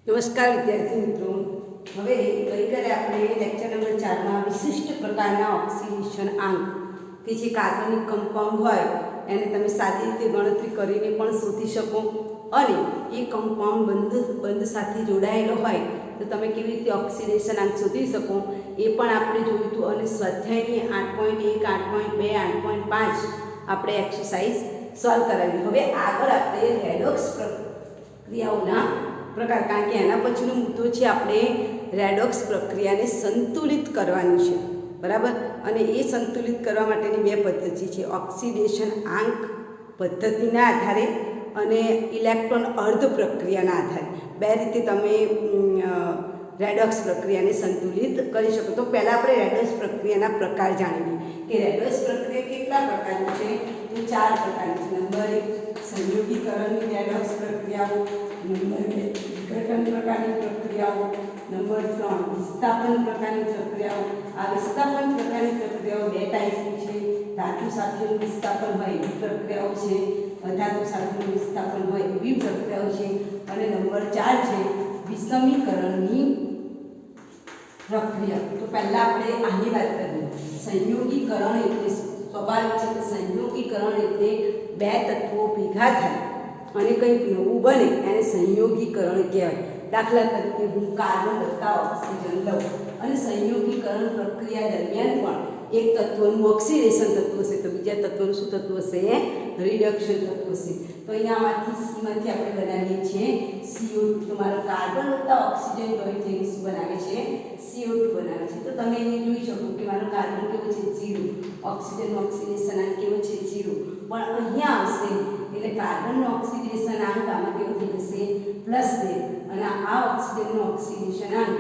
નમસ્કાર વિદ્યાર્થી મિત્રો, હવે ગઈકાલે આપણે લેક્ચર નંબર 4માં વિશિષ્ટ પ્રકારના ઓક્સિડેશન આંક કે જે કાર્બનિક કમ્પાઉન્ડ હોય એને તમે સાદી રીતે ગણતરી કરીને પણ શોધી શકો અને એ કમ્પાઉન્ડ બંધ સાથે જોડાયેલો હોય તો તમે કેવી રીતે ઓક્સિડેશન આંક શોધી શકો એ પણ આપણે જોયું હતું. અને સ્વાધ્યાયની 8.1, 8.2, 8.5 આપણે એક્સરસાઇઝ સોલ્વ કરાવી. હવે આગળ આપણે રેડોક્સ પ્રક્રિયાઓના પ્રકાર, કારણ કે એના પછીનો મુદ્દો છે આપણે રેડોક્સ પ્રક્રિયાને સંતુલિત કરવાની છે, બરાબર. અને એ સંતુલિત કરવા માટેની બે પદ્ધતિ છે, ઓક્સિડેશન આંક પદ્ધતિના આધારે અને ઇલેક્ટ્રોન અર્ધ પ્રક્રિયાના આધારે. બે રીતે તમે રેડોક્સ પ્રક્રિયાને સંતુલિત કરી શકો. તો પહેલાં આપણે રેડોક્સ પ્રક્રિયાના પ્રકાર જાણીએ કે રેડોક્સ પ્રક્રિયા કેટલા પ્રકારની છે. તો 4 પ્રકારની છે. નંબર 1 સંયોગીકરણની રેડોક્સ પ્રક્રિયાઓ, નંબર 2 વિઘટન પ્રકારની પ્રક્રિયાઓ, નંબર 3 વિસ્થાપન પ્રકારની પ્રક્રિયાઓ. આ વિસ્થાપન પ્રકારની પ્રક્રિયાઓ બે ટાઈપની છે. ધાતુ સાથેનું વિસ્થાપન હોય એવી પ્રક્રિયાઓ છે, અધાતુ સાથેનું વિસ્થાપન હોય એવી પ્રક્રિયાઓ છે. અને નંબર 4 છે વિષમીકરણની પ્રક્રિયા. તો પહેલા આપણે આની વાત કરીએ. સંયોગીકરણ એટલે સ્વાભાવિક છે કે સંયોગીકરણ એટલે બે તત્વો ભેગા થાય અને કંઈક નવું બને એને સંયોગીકરણ કહેવાય. દાખલા તરીકે હું કાર્બન વત્તા ઓક્સિજન લઉં અને સંયોગીકરણ પ્રક્રિયા દરમિયાન પણ એક તત્વનું ઓક્સિડેશન થતું હશે તો બીજા તત્વનું શું થતું હશે? રિડક્શન થતું હશે. તો અહીંયામાંથી સીમાંથી આપણે બનાવીએ છીએ CO2. તો મારો કાર્બન વત્તા ઓક્સિજન જોઈન થઈને શું બનાવે છે? CO2 બનાવે છે. તો તમે એને જોઈ શકો કે મારો કાર્બન કેવો છે? 0. ઓક્સિજનનો ઓક્સિડેશન આંક કેવો છે? 0. પણ અહીંયા આવશે એટલે કાર્બનનો ઓક્સિડેશન આંક આમાં કેવો થઈ જશે? +2. અને આ ઓક્સિજનનો ઓક્સિડેશન આંક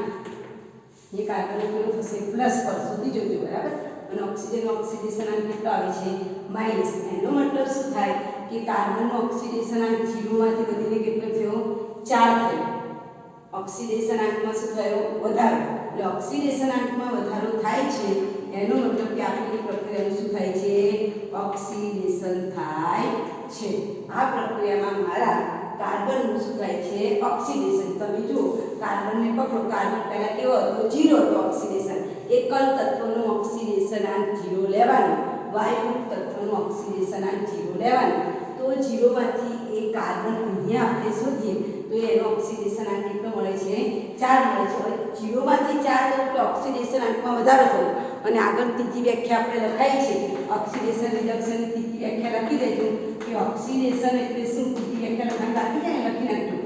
એ કાર્બનનો કેવો થશે? પ્લસ પર. સુધી જોજો, બરાબર. અને ઓક્સિજનનો ઓક્સિડેશન આંક કેટલો આવે છે? માઈનસ. એનો મતલબ શું થાય કે કાર્બનનો ઓક્સિડેશન આંક 0 માંથી વધીને કેટલો થયો? 4 થયો. ઓક્સિડેશન આંકમાં શું થયો? વધારો. એટલે ઓક્સિડેશન આંકમાં વધારો થાય છે એનો મતલબ કે આપણી પ્રક્રિયાનું શું થાય છે? ઓક્સિડેશન થાય છે. આ પ્રક્રિયામાં મારા કાર્બનનું શું થાય છે? ઓક્સિડેશન. તમે જુઓ કાર્બનને પકડો, કાર્બન પહેલા કેવો હતો? 0 હતો ઓક્સિડેશન. એકલ તત્વનું ઓક્સિડેશન આંક 0 લેવાનું, વાયુયુક્ત તત્વનું ઓક્સિડેશન આંક 0 લેવાનું. તો 0 માંથી એ કાર્બન અહીંયા આપણે શોધીએ તો એનો ઓક્સિડેશન આંક કેટલો મળે છે? 4 મળે છે. હવે 0 માંથી 4 તો ઓક્સિડેશન આંકમાં વધારો થયો અને આગળ ત્રીજી વ્યાખ્યા આપણે લખાઈ છે ઓક્સિડેશન રિડક્શનની ત્રીજી વ્યાખ્યા લખી દેજો કે ઓક્સિડેશન એટલે શું? ત્રીજી વ્યાખ્યા લખાણ બાકી છે ને, લખી નાખજો.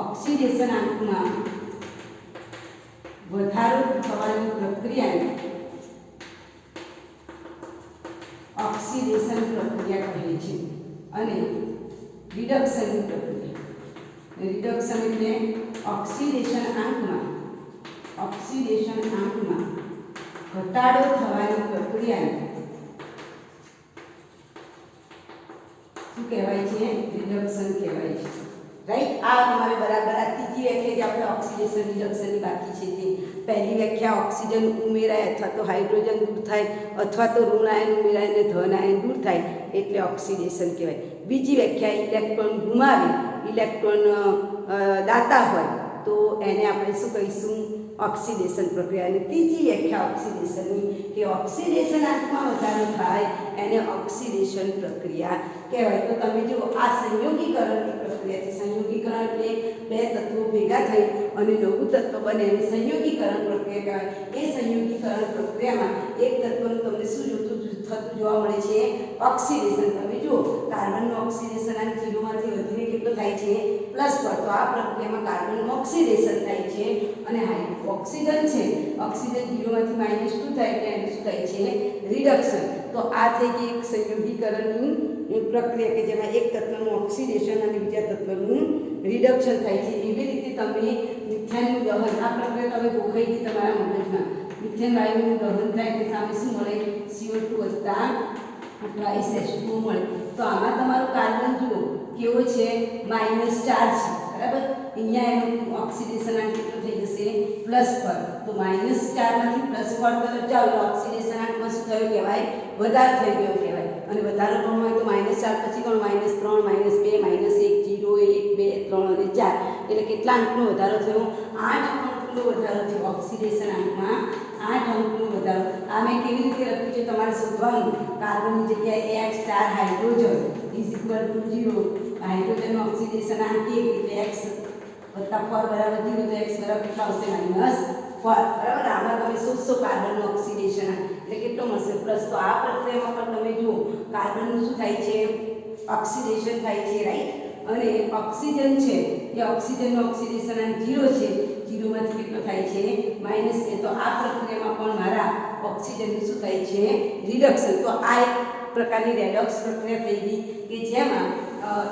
ઓક્સિડેશન આંકમાં વધારો થવાની પ્રક્રિયાને ઓક્સિડેશન પ્રક્રિયા કહે છે. અને રિડક્શનની પ્રક્રિયા, રિડક્શન એટલે ઓક્સિડેશન આંકમાં ઘટાડો થવાની પ્રક્રિયાને શું કહેવાય છે? રિડક્શન કહેવાય છે. રાઈટ. આ તમારે બરાબર આ ત્રીજી વ્યાખ્યા જે આપણે ઓક્સિડેશન રિડક્શનની બાકી છે તે પહેલી વ્યાખ્યા ઓક્સિજન ઉમેરાય અથવા તો હાઇડ્રોજન દૂર થાય અથવા તો ઋણ આયન ઉમેરાય અને ધન આયન દૂર થાય એટલે ઓક્સિડેશન કહેવાય. બીજી વ્યાખ્યા ઇલેક્ટ્રોન ગુમાવી ઇલેક્ટ્રોન દાતા હોય તો એને આપણે શું કહીશું? ઓક્સિડેશન પ્રક્રિયા. અને ત્રીજી વ્યાખ્યા ઓક્સિડેશનની કે ઓક્સિડેશન આંકમાં વધારો થાય એને ઓક્સિડેશન પ્રક્રિયા કહેવાય. તો તમે જુઓ આ સંયોગીકરણની પ્રક્રિયા છે. સંયોગીકરણ એટલે બે તત્વો ભેગા થઈ અને નવું તત્વ બને એને સંયોગીકરણ પ્રક્રિયા કહેવાય. એ સંયોગીકરણ પ્રક્રિયામાં એક તત્વનું તમને શું થતું જોવા મળે છે? ઓક્સિડેશન. તમે જુઓ કાર્બનનો ઓક્સિડેશન આંક 0 માંથી વધીને કેટલો થાય છે? પ્લસ પર. તો આ પ્રક્રિયામાં કાર્બનનું ઓક્સિડેશન થાય છે અને ઓક્સિજન છે, ઓક્સિજન 0 માંથી -2 થાય એટલે એને શું થાય છે? રિડક્શન. તો આ થઈ ગઈ એક સંયોગીકરણની પ્રક્રિયા કે જેમાં એક તત્વનું ઓક્સિડેશન અને બીજા તત્વનું રિડક્શન થાય છે. એવી રીતે તમે મિથેનનું દહન, આ પ્રક્રિયા તમે ગોખાઈ ગઈ તમારા મગજમાં. મિથેન વાયુનું દહન થાય એટલે સામે શું મળે? CO2 વત્તા H2O મળે. તો આમાં તમારો કાર્બન જુઓ કેવો છે? -4 છે, બરાબર. અહીંયા એનું ઓક્સિડેશન આંક કેટલો થઈ જશે? પ્લસ પર. તો -4 માંથી પ્લસ પર તરફ જાવ એટલે ઓક્સિડેશન આંકમાં શું થયો કહેવાય? વધારો થઈ ગયો કહેવાય. અને વધારો કોણ હોય તો -4 પછી કોણ? -3, -2, -1, 0 0 1 2 3 અને 4 એટલે કેટલા અંકનો વધારો થયો? 8 અંકનો વધારો થયો. ઓક્સિડેશન આંકમાં 8 અંકનો વધારો. આ મેં કેવી રીતે લખ્યું છે તમારે શોધવાનું. કાર્બનની જગ્યાએ x star hydrogen is equal to 0. હાઇડ્રોજનનું ઓક્સિડેશન આંક 1 એટલે x વત્તા 4 બરાબર 0 તો x બરાબર કેટલા આવશે? -4. બરાબર. આમાં તમે શોધશો કાર્બનનું ઓક્સિડેશન એટલે કેટલો મળશે? પ્લસ. તો આ પ્રક્રિયામાં પણ તમે જુઓ કાર્બનનું શું થાય છે? ઓક્સિડેશન થાય છે, રાઈટ. અને ઓક્સિજન છે એ ઓક્સિજનનું ઓક્સિડેશન આંક 0 છે. 0 માંથી કેટલો થાય છે? -2. તો આ પ્રક્રિયામાં પણ મારા ઓક્સિજનનું શું થાય છે? રિડક્શન. તો આ એક પ્રકારની રેડોક્સ પ્રક્રિયા થઈ ગઈ કે જેમાં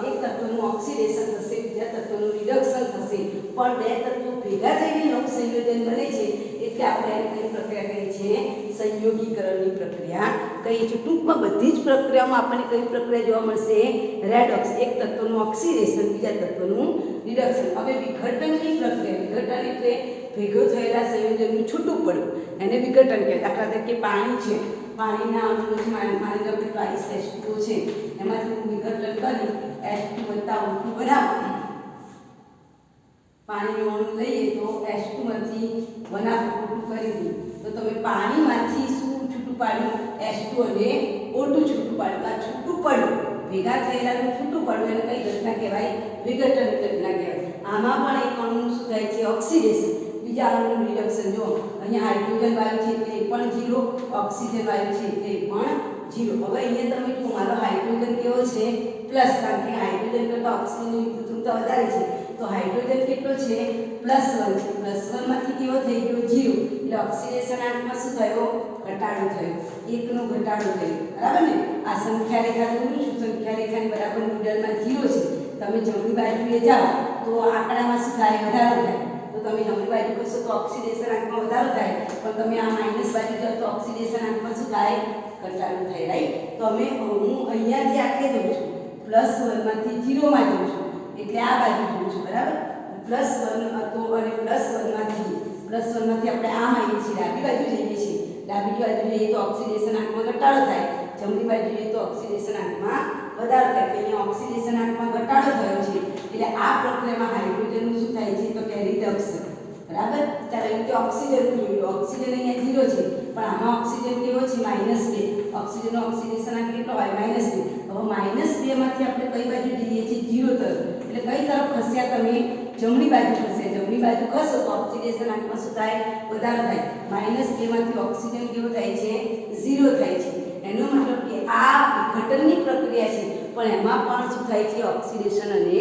એક તત્વનું ઓક્સિડેશન થશે, બીજા તત્વનું રિડક્શન થશે, પણ બે તત્વો ભેગા થઈને નવું સંયોજન બને છે એટલે આપણે એને કઈ પ્રક્રિયા કહીએ છીએ? સંયોગીકરણની પ્રક્રિયા કહીએ છીએ. ટૂંકમાં બધી જ પ્રક્રિયામાં આપણને કઈ પ્રક્રિયા જોવા મળશે? રેડોક્સ. એક તત્વનું ઓક્સિડેશન, બીજા તત્વનું રિડક્શન. હવે વિઘટનની પ્રક્રિયા. વિઘટન એટલે ભેગો થયેલા સંયોજનનું છૂટું પડવું, એને વિઘટન કહેવાય. દાખલા તરીકે પાણી છે, પાણીના અણુનું માની લો કે 22H2O છે, એમાંથી હું વિઘટન કરી H2 + O2 બનાવું. પાણીનું અણુ લઈએ તો H2 માંથી O2 કરી દઈએ તો તમે પાણીમાંથી શું છૂટું પાડ્યું? H2 અને O2 છૂટું પાડ્યું. આ છૂટું પડ્યું, ભેગા થયેલાનું છૂટું પડ્યું એને કઈ ઘટના કહેવાય? વિઘટનની ઘટના કહેવાય. આમાં પણ એક અણુનું શું થાય છે? ઓક્સિડેશન. બીજા અણુનું રિડક્શન. જો અહીંયા હાઇડ્રોજન વાયુ છે એટલે એ પણ 0, ઓક્સિજન વાયુ છે એટલે એ પણ 0. હવે અહીંયા તમે જો મારો હાઇડ્રોજન કેવો છે? પ્લસ. કારણ કે હાઇડ્રોજન કરતાં ઓક્સિજનની વિદ્યુતતા વધારે છે તો હાઇડ્રોજન કેટલો છે? +1 છે. +1 માંથી કેવો થઈ ગયો? 0. એટલે ઓક્સિડેશન આંકમાં શું થયો? ઘટાડો થયો. 1 નો ઘટાડો થયો. બરાબર ને? આ સંખ્યા રેખા દોરું છું. સંખ્યા રેખાની બરાબર મિડલમાં 0 છે. તમે જમણી બાજુએ જાઓ તો આંકડામાં શું થાય? વધારો થાય. તો તમે જમણી બાજુ કરશો તો ઓક્સિડેશન આંકમાં વધારો થાય, પણ તમે આ માઈનસ બાજુ જાઓ તો ઓક્સિડેશન આંકમાં શું થાય? ઘટાડો થાય, રાઈટ. તો હું અહીંયાથી આટલે જઉં છું, +1 માંથી 0 માં જઉં છું એટલે આ બાજુ જઉં છું. બરાબર. +1 હતો અને +1 માંથી આપણે આમ આવીએ છીએ, ડાબી બાજુ જઈએ છીએ. ડાબી બાજુ જઈએ તો ઓક્સિડેશન આંકમાં ઘટાડો થાય, જમણી બાજુ જઈએ તો ઓક્સિડેશન આંકમાં વધારો થાય. તો અહીંયા ઓક્સિડેશન આંકમાં ઘટાડો થયો છે એટલે આ પ્રક્રિયામાં હાઇડ્રોજનનું શું થાય છે? તો કે રિડક્શન. બરાબર. ચાલો એ રીતે ઓક્સિજનનું જોઈ લો. ઓક્સિજન અહીંયા 0 છે પણ આમાં ઓક્સિજન કેવો છે? -2. ઓક્સિજનનો ઓક્સિડેશન આંક કેટલો હોય? -2. હવે -2 માંથી આપણે કઈ બાજુ જઈએ છીએ? 0 તરફ. એટલે કઈ તરફ ખસ્યા તમે? જમણી બાજુ ખસ્યા. જમણી બાજુ ખસો તો ઓક્સિડેશન આંકમાં શું થાય? વધારો થાય. -2 માંથી ઓક્સિજન કેવો થાય છે? 0 થાય છે. એનો મતલબ કે આ વિઘટનની પ્રક્રિયા છે પણ એમાં પણ શું થાય છે? ઓક્સિડેશન અને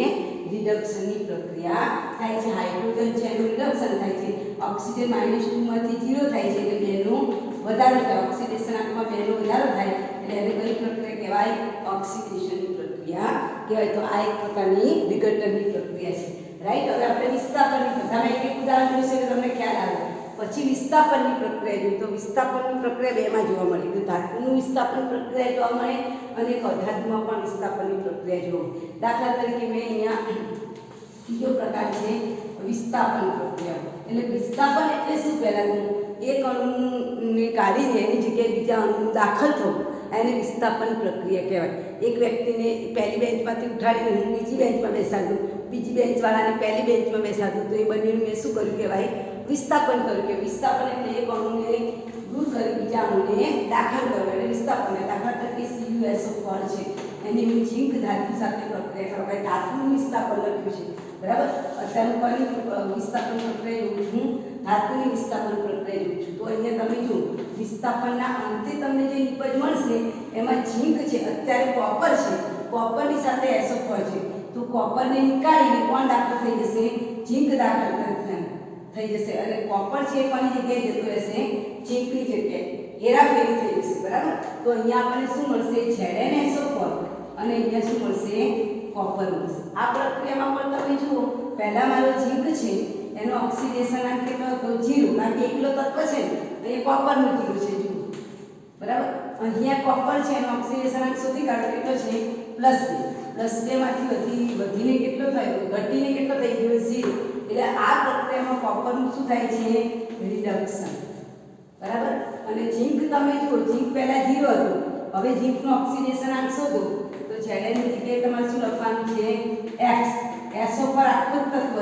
રિડક્શનની પ્રક્રિયા થાય છે. હાઇડ્રોજન છે એનું રિડક્શન થાય છે. ઓક્સિજન -2 માંથી 0 થાય છે એટલે બેનું વધારો થાય. ઓક્સિડેશન આંકમાં બેનો વધારો થાય એટલે એને કઈ પ્રક્રિયા કહેવાય? ઓક્સિડેશનની પ્રક્રિયા કહેવાય. તો આ એક પ્રકારની વિઘટનની પ્રક્રિયા છે, રાઈટ. હવે આપણે વિસ્થાપનની બધામાં એક ઉદાહરણ જોઈશે એટલે તમને ખ્યાલ આવે. પછી વિસ્થાપનની પ્રક્રિયા જોઈએ તો વિસ્થાપનની પ્રક્રિયા બેમાં જોવા મળે. તો ધાતુનું વિસ્થાપન પ્રક્રિયા જોવા મળે અને અધાતુમાં પણ વિસ્થાપનની પ્રક્રિયા જોવા મળે. દાખલા તરીકે મેં અહીંયા બીજો પ્રકાર છે વિસ્થાપન પ્રક્રિયા. એટલે વિસ્થાપન એટલે શું? પહેલાં એક અણુને કાઢીને એની જગ્યાએ બીજા અણુનું દાખલ થવું એને વિસ્થાપન પ્રક્રિયા કહેવાય. એક વ્યક્તિને પહેલી બેન્ચમાંથી ઉઠાડીને હું બીજી બેન્ચમાં બેસાડું, બીજી બેન્ચવાળાને પહેલી બેન્ચમાં બેસાડું તો એ બંનેનું મેં શું કર્યું કહેવાય? વિસ્થાપન કર્યું. કે વિસ્થાપન એટલે એક અણુને દૂર કરી બીજા અણુને દાખલ કરવો એટલે વિસ્થાપન. દાખલા તરીકે CuSO4 છે એની હું ઝીંક ધાતુ સાથે પ્રક્રિયા કરવા ધાતુનું વિસ્થાપન લખ્યું છે. બરાબર. અત્યારે કોની વિસ્થાપન પ્રક્રિયા જોઉં છું? ધાતુની વિસ્થાપન પ્રક્રિયા જોઉં છું. તો અહીંયા તમે જુઓ વિસ્થાપનના અંતે તમને જે નિપજ મળશે એમાં ઝીંક છે, અત્યારે કોપર છે, કોપરની સાથે SO4 છે. તો કોપરને નીકાળીને કોણ દાખલ થઈ જશે? ઝીંક દાખલ થઈ જશે. અને કોપર છે એ કોની જગ્યાએ જતું રહેશે? ઝીંકની જગ્યાએ. હેરાફેરી થઈ જશે. બરાબર. તો અહીંયા આપણને શું મળશે? ZnSO4 અને અહીંયા શું મળશે? કોપર મળશે. આ પ્રક્રિયામાં પણ તમે જુઓ પહેલા મારો ઝીંક છે એનો ઓક્સિડેશન આંક કેટલો હતો? 0. કારણ કે એકલો તત્વ છે ને અહીંયા કોપરનું 0 છે. જુઓ. બરાબર. અહીંયા કોપર છે એનો ઓક્સિડેશન આંક શોધી કાઢો કેટલો છે? +2 માંથી વધીને કેટલો થયો? ઘટીને કેટલો થઈ ગયો? 0. એટલે આ પ્રક્રિયામાં કોપરનું શું થાય છે? રિડક્શન. બરાબર. અને ઝીંક તમે જુઓ ઝીંક પહેલા 0 હતું, હવે ઝીંકનો ઓક્સિડેશન આંક શોધો તો Zn ની જગ્યાએ તમારે શું લખવાનું છે? x SO પર આખું તત્વ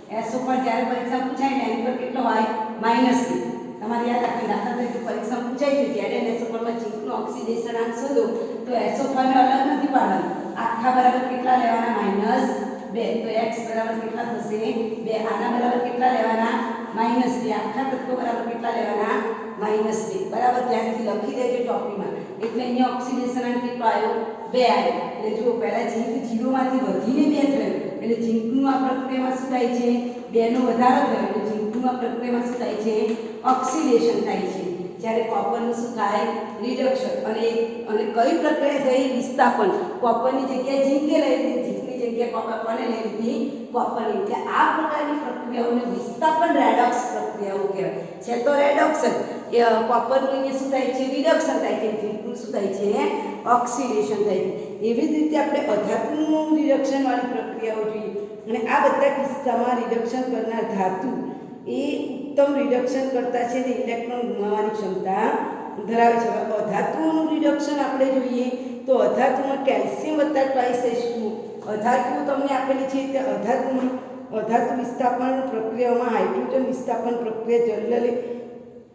છે SO પર જ્યારે પરીક્ષા પૂછાય ને એની પર કેટલો હોય -3 તમારે યાદ રાખવું દાખલા તરીકે પરીક્ષા પૂછાય છે ZnSO પરમાં ઝીંકનું ઓક્સિડેશન આંક શોધો તો SO પરને અલગ નથી પાડવાનું આખા બરાબર કેટલા લેવાના -2 તો x બરાબર કેટલા થશે 2 આના બરાબર કેટલા લેવાના -2 આખા તત્વ બરાબર કેટલા લેવાના -2 બરાબર ધ્યાનથી લખી દેજો ટોપીમાં એટલે અહીંયા ઓક્સિડેશન આંક કેટલો આવ્યો 2 આવ્યો એટલે જો પહેલા ઝીંક 0 માંથી વધીને 2 થયો એટલે ઝીંકનું આ પ્રક્રિયામાં શું થાય છે 2 નો વધારો થયો એટલે ઝીંકનું આ પ્રક્રિયામાં શું થાય છે ઓક્સિડેશન થાય છે જ્યારે કોપરનું શું થાય રિડક્શન અને કઈ પ્રક્રિયા થઈ વિસ્થાપન કોપરની જગ્યાએ ઝીંકે લઈ લીધી ઝીંકની જગ્યાએ કોપર કોને લઈ લીધી કોપરની એટલે આ પ્રકારની પ્રક્રિયાઓને વિસ્થાપન રેડોક્સ પ્રક્રિયાઓ કહેવાય છે તો રેડોક્સ કોપરનું અહીંયા શું થાય છે રિડક્શન થાય છે ઝીંકનું શું થાય છે ઓક્સિડેશન થાય છે એવી જ રીતે આપણે અધાતુનું રિડક્શન વાળી પ્રક્રિયાઓ જોઈએ અને આ બધા કિસ્સામાં રિડક્શન કરનાર ધાતુ એ ઉત્તમ રિડક્શન કરતા છે તે ઇલેક્ટ્રોન ગુમાવવાની ક્ષમતા ધરાવે છે અધાતુઓનું રિડક્શન આપણે જોઈએ તો અધાતુમાં કેલ્શિયમ વત્તા ટ્વાઇસ અધાતુઓ તમને આપેલી છે તે અધાતુ વિસ્થાપન પ્રક્રિયાઓમાં હાઇડ્રોજન વિસ્થાપન પ્રક્રિયા જનરલી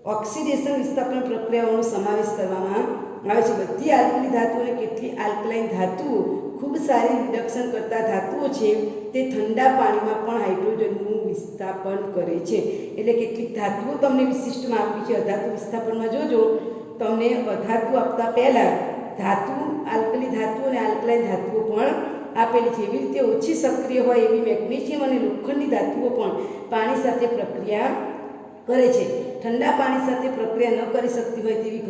ઓક્સિડેશન વિસ્થાપન પ્રક્રિયાઓનો સમાવેશ કરવામાં આવે છે બધી આલ્કલી ધાતુઓ અને કેટલી આલ્કલાઇન ધાતુઓ ખૂબ સારી રિડક્શન કરતા ધાતુઓ છે તે ઠંડા પાણીમાં પણ હાઇડ્રોજનનું વિસ્થાપન કરે છે એટલે કેટલીક ધાતુઓ તમને વિશિષ્ટમાં આપી છે અધાતુ વિસ્થાપનમાં જોજો તમને અધાતુ આપતા પહેલાં ધાતુ આલ્કલી ધાતુઓ અને આલ્કલાઇન ધાતુઓ પણ આપેલી છે એવી રીતે ઓછી સક્રિય હોય એવી મેગ્નેશિયમ અને લોખંડની ધાતુઓ પણ પાણી સાથે પ્રક્રિયા કરે છે ઠંડા પાણી સાથે પ્રક્રિયા ન કરી શકતી હોય તેવી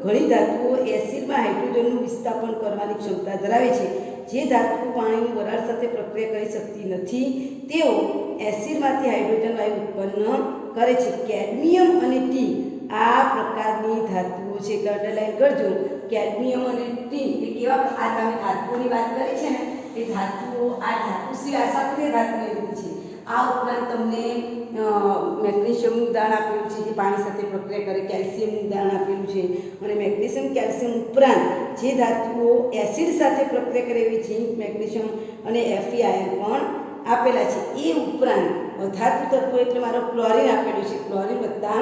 ઘણી ધાતુઓ એસિડમાં હાઇડ્રોજનનું વિસ્થાપન કરવાની ક્ષમતા ધરાવે છે જે ધાતુઓ પાણીની વરાળ સાથે પ્રક્રિયા કરી શકતી નથી તેઓ એસિડમાંથી હાઇડ્રોજન વાયુ ઉત્પન્ન કરે છે કેડમિયમ અને ટી આ પ્રકારની ધાતુઓ છે કે અંડરલાઈન કરજો કેડમિયમ અને ટી એ કેવા આ તમે ધાતુઓની વાત કરી છે ને એ ધાતુઓ આ ધાતુ સિવાય સક્રિય ધાતુને લીધી છે આ ઉપરાંત તમને મેગ્નેશિયમનું ઉદાહરણ આપેલું છે જે પાણી સાથે પ્રક્રિયા કરે કેલ્શિયમનું ઉદાહરણ આપેલું છે અને મેગ્નેશિયમ કેલ્શિયમ ઉપરાંત જે ધાતુઓ એસિડ સાથે પ્રક્રિયા કરે એવી ઝીંક મેગ્નેશિયમ અને Fe આયન પણ આપેલા છે એ ઉપરાંત અધાતુ તત્વો એટલે મારો ક્લોરીન આપેલું છે ક્લોરીન વત્તા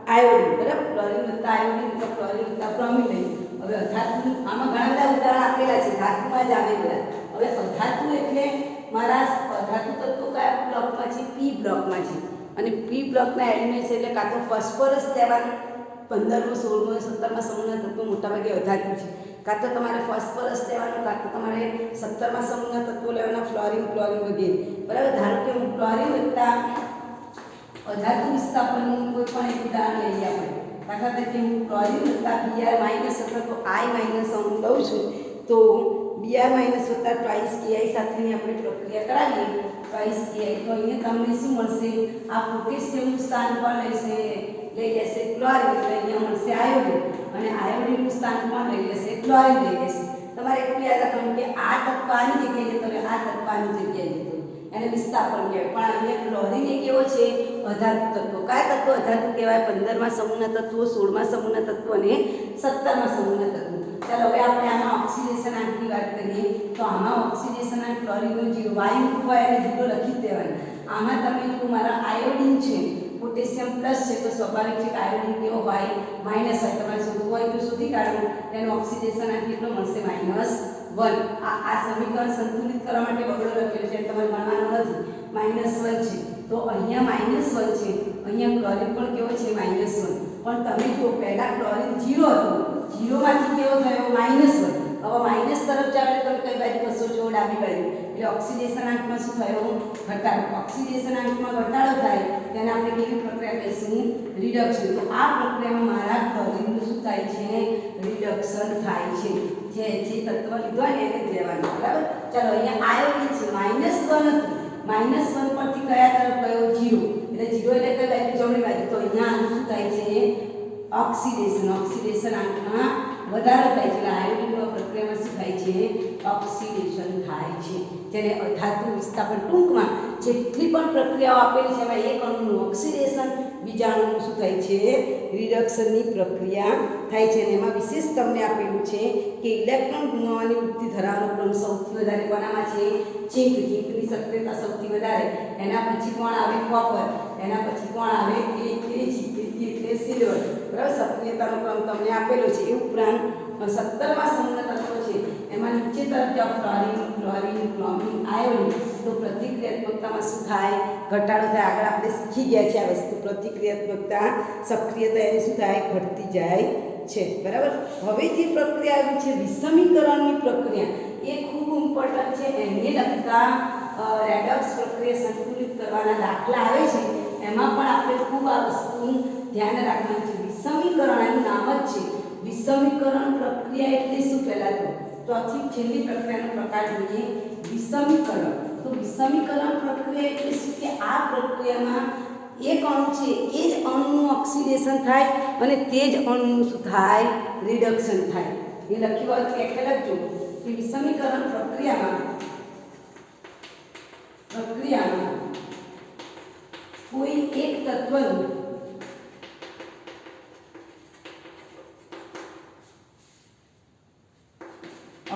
આયોડિન બરાબર ક્લોરીન વત્તા આયોડિન અથવા ક્લોરીન વત્તા બ્રોમિન હવે અધાતુ આમાં ઘણા બધા ઉદાહરણ આપેલા છે ધાતુમાં જ આવે બધા હવે અધાતુ એટલે મારા અધાતુ તત્વો કયા બ્લોકમાં છે પી બ્લોકમાં છે અને પી બ્લોકના એલિમેન્ટ્સ એટલે કાં તો ફોસ્ફરસ લેવાનું 15મો 16મો 17મા સમૂહના તત્વો મોટાભાગે અધાતુ છે કાં તો તમારે ફોસ્ફરસ લેવાનું કાં તો તમારે 17મા સમૂહના તત્વો લેવાના ફ્લોરિન ક્લોરિન વગેરે બરાબર ધારો કે હું ક્લોરિન વત્તા અધાતુ વિસ્થાપનનું કોઈ પણ એક ઉદાહરણ લઈએ આપણે દાખલા તરીકે હું ક્લોરિન વત્તા Br- અથવા તો I- હું લઉં છું તો Br- વત્તા ટ્વાઇસ KI સાથેની આપણે પ્રક્રિયા કરાવીએ ટ્વાઇસ KI તો અહીંયા તમને શું મળશે આ પોટેશિયમનું સ્થાન પણ લઈ લેશે ક્લોરિન એટલે અહીંયા મળશે આયોડિન અને આયોડિનનું સ્થાન પણ લઈ લેશે ક્લોરિન લઈ લેશે તમારે એટલું યાદ રાખવાનું કે આ તત્વ આની જગ્યાએ જતો રહે આ તત્વ આની જગ્યાએ જતો એને વિસ્થાપન કહેવાય પણ અહીંયા ક્લોરિન એ કેવો છે અધાતુ તત્વો કયા તત્વો અધાતુ કહેવાય 15મા સમૂહના તત્વો 16મા સમૂહના તત્વો અને 17મા સમૂહના તત્વો ચાલો હવે આપણે આમાં ઓક્સિડેશન આંકની વાત કરીએ તો આમાં ઓક્સિડેશન આંક ક્લોરીનનો 0 વાયુ હોય અને 0 લખી જ દેવાનું આમાં તમે જો મારા આયોડિન છે પોટેશિયમ પ્લસ છે તો સ્વાભાવિક છે કે આયોડિન કેવો હોય માઇનસ હોય તમારે શોધવું હોય તો શોધી કાઢો તેનો ઓક્સિડેશન આંક કેટલો મળશે -1 આ સમીકરણ સંતુલિત કરવા માટે બગડો લખેલો છે તમારે ગણવાનો નથી -1 છે તો અહીંયા -1 છે અહીંયા ક્લોરીન પણ કેવો છે -1 પણ તમે જો પહેલા ક્લોરીન 0 હતો 0 માંથી કેવો થયો -1 હવે માઇનસ તરફ જાવ એટલે તમે કઈ બાજુ ખસો છો ડાબી બાજુ એટલે ઓક્સિડેશન આંકમાં શું થયો ઘટાડો ઓક્સિડેશન આંકમાં ઘટાડો થાય તેને આપણે કેવી પ્રક્રિયા કહીશું રિડક્શન તો આ પ્રક્રિયામાં મારા ક્લોરીનનું શું થાય છે રિડક્શન થાય છે જે તત્વ લીધો હોય ને એને જ લેવાનું બરાબર ચાલો અહીંયા આયોડિન છે -1 હતું -1 પરથી કયા તરફ ગયો 0 એટલે 0 એટલે કઈ બાજુ જમણી બાજુ તો અહીંયા આનું શું થાય છે ઓક્સિડેશન આંકમાં વધારો થાય છે એટલે આયોડિનની પ્રક્રિયામાં શું થાય છે ઓક્સિડેશન થાય છે જેને અધાતુ વિસ્થાપન ટૂંકમાં જેટલી પણ પ્રક્રિયાઓ આપેલી છે એમાં એક અણુનું ઓક્સિડેશન, બીજા અણુનું શું થાય છે, રિડક્શનની પ્રક્રિયા થાય છે. અને એમાં વિશેષ તમને આપેલું છે કે ઇલેક્ટ્રોન ગુમાવવાની વૃત્તિ ધરાવવાનો ક્રમ સૌથી વધારે કોનામાં છે, ઝીંક. ઝીંકની સક્રિયતા સૌથી વધારે, એના પછી કોણ આવે, કોપર, એના પછી કોણ આવે, એટલે સિલ્વર. બરાબર, સક્રિયતાનો ક્રમ તમને આપેલો છે. એ ઉપરાંત 17મા સ્તંભના તત્વો છે એમાં નીચે તરફ જાઓ, ફ્લોરિન, ક્લોરિન, બ્રોમિન, આયોડિન, તો પ્રતિક્રિયાત્મકતામાં શું થાય, ઘટાડો થાય. આગળ આપણે શીખી ગયા છે આ વસ્તુ, પ્રતિક્રિયાત્મકતા, સક્રિયતા એની શું થાય, ઘટતી જાય છે. બરાબર. હવે જે પ્રક્રિયા આવી છે વિષમીકરણની પ્રક્રિયા, એ ખૂબ ઇમ્પોર્ટન્ટ છે. એને લગતા રેડોક્સ પ્રક્રિયા સંતુલિત કરવાના દાખલા આવે છે, એમાં પણ આપણે ખૂબ આ વસ્તુ ધ્યાન રાખવાની છે. વિષમીકરણ એનું નામ જ છે. વિષમીકરણ પ્રક્રિયા એટલે શું, પહેલા તો ચોથી છેલ્લી પ્રક્રિયાનો પ્રકાર જોઈએ, વિષમીકરણ. તો વિષમીકરણ પ્રક્રિયા એટલે શું કે આ પ્રક્રિયામાં એક અણુ છે એ જ અણુનું ઓક્સિડેશન થાય અને તે જ અણુનું શું થાય, રિડક્શન થાય. એ લખ્યું હોય તો એક લખજો કે વિષમીકરણ પ્રક્રિયામાં કોઈ એક તત્વનું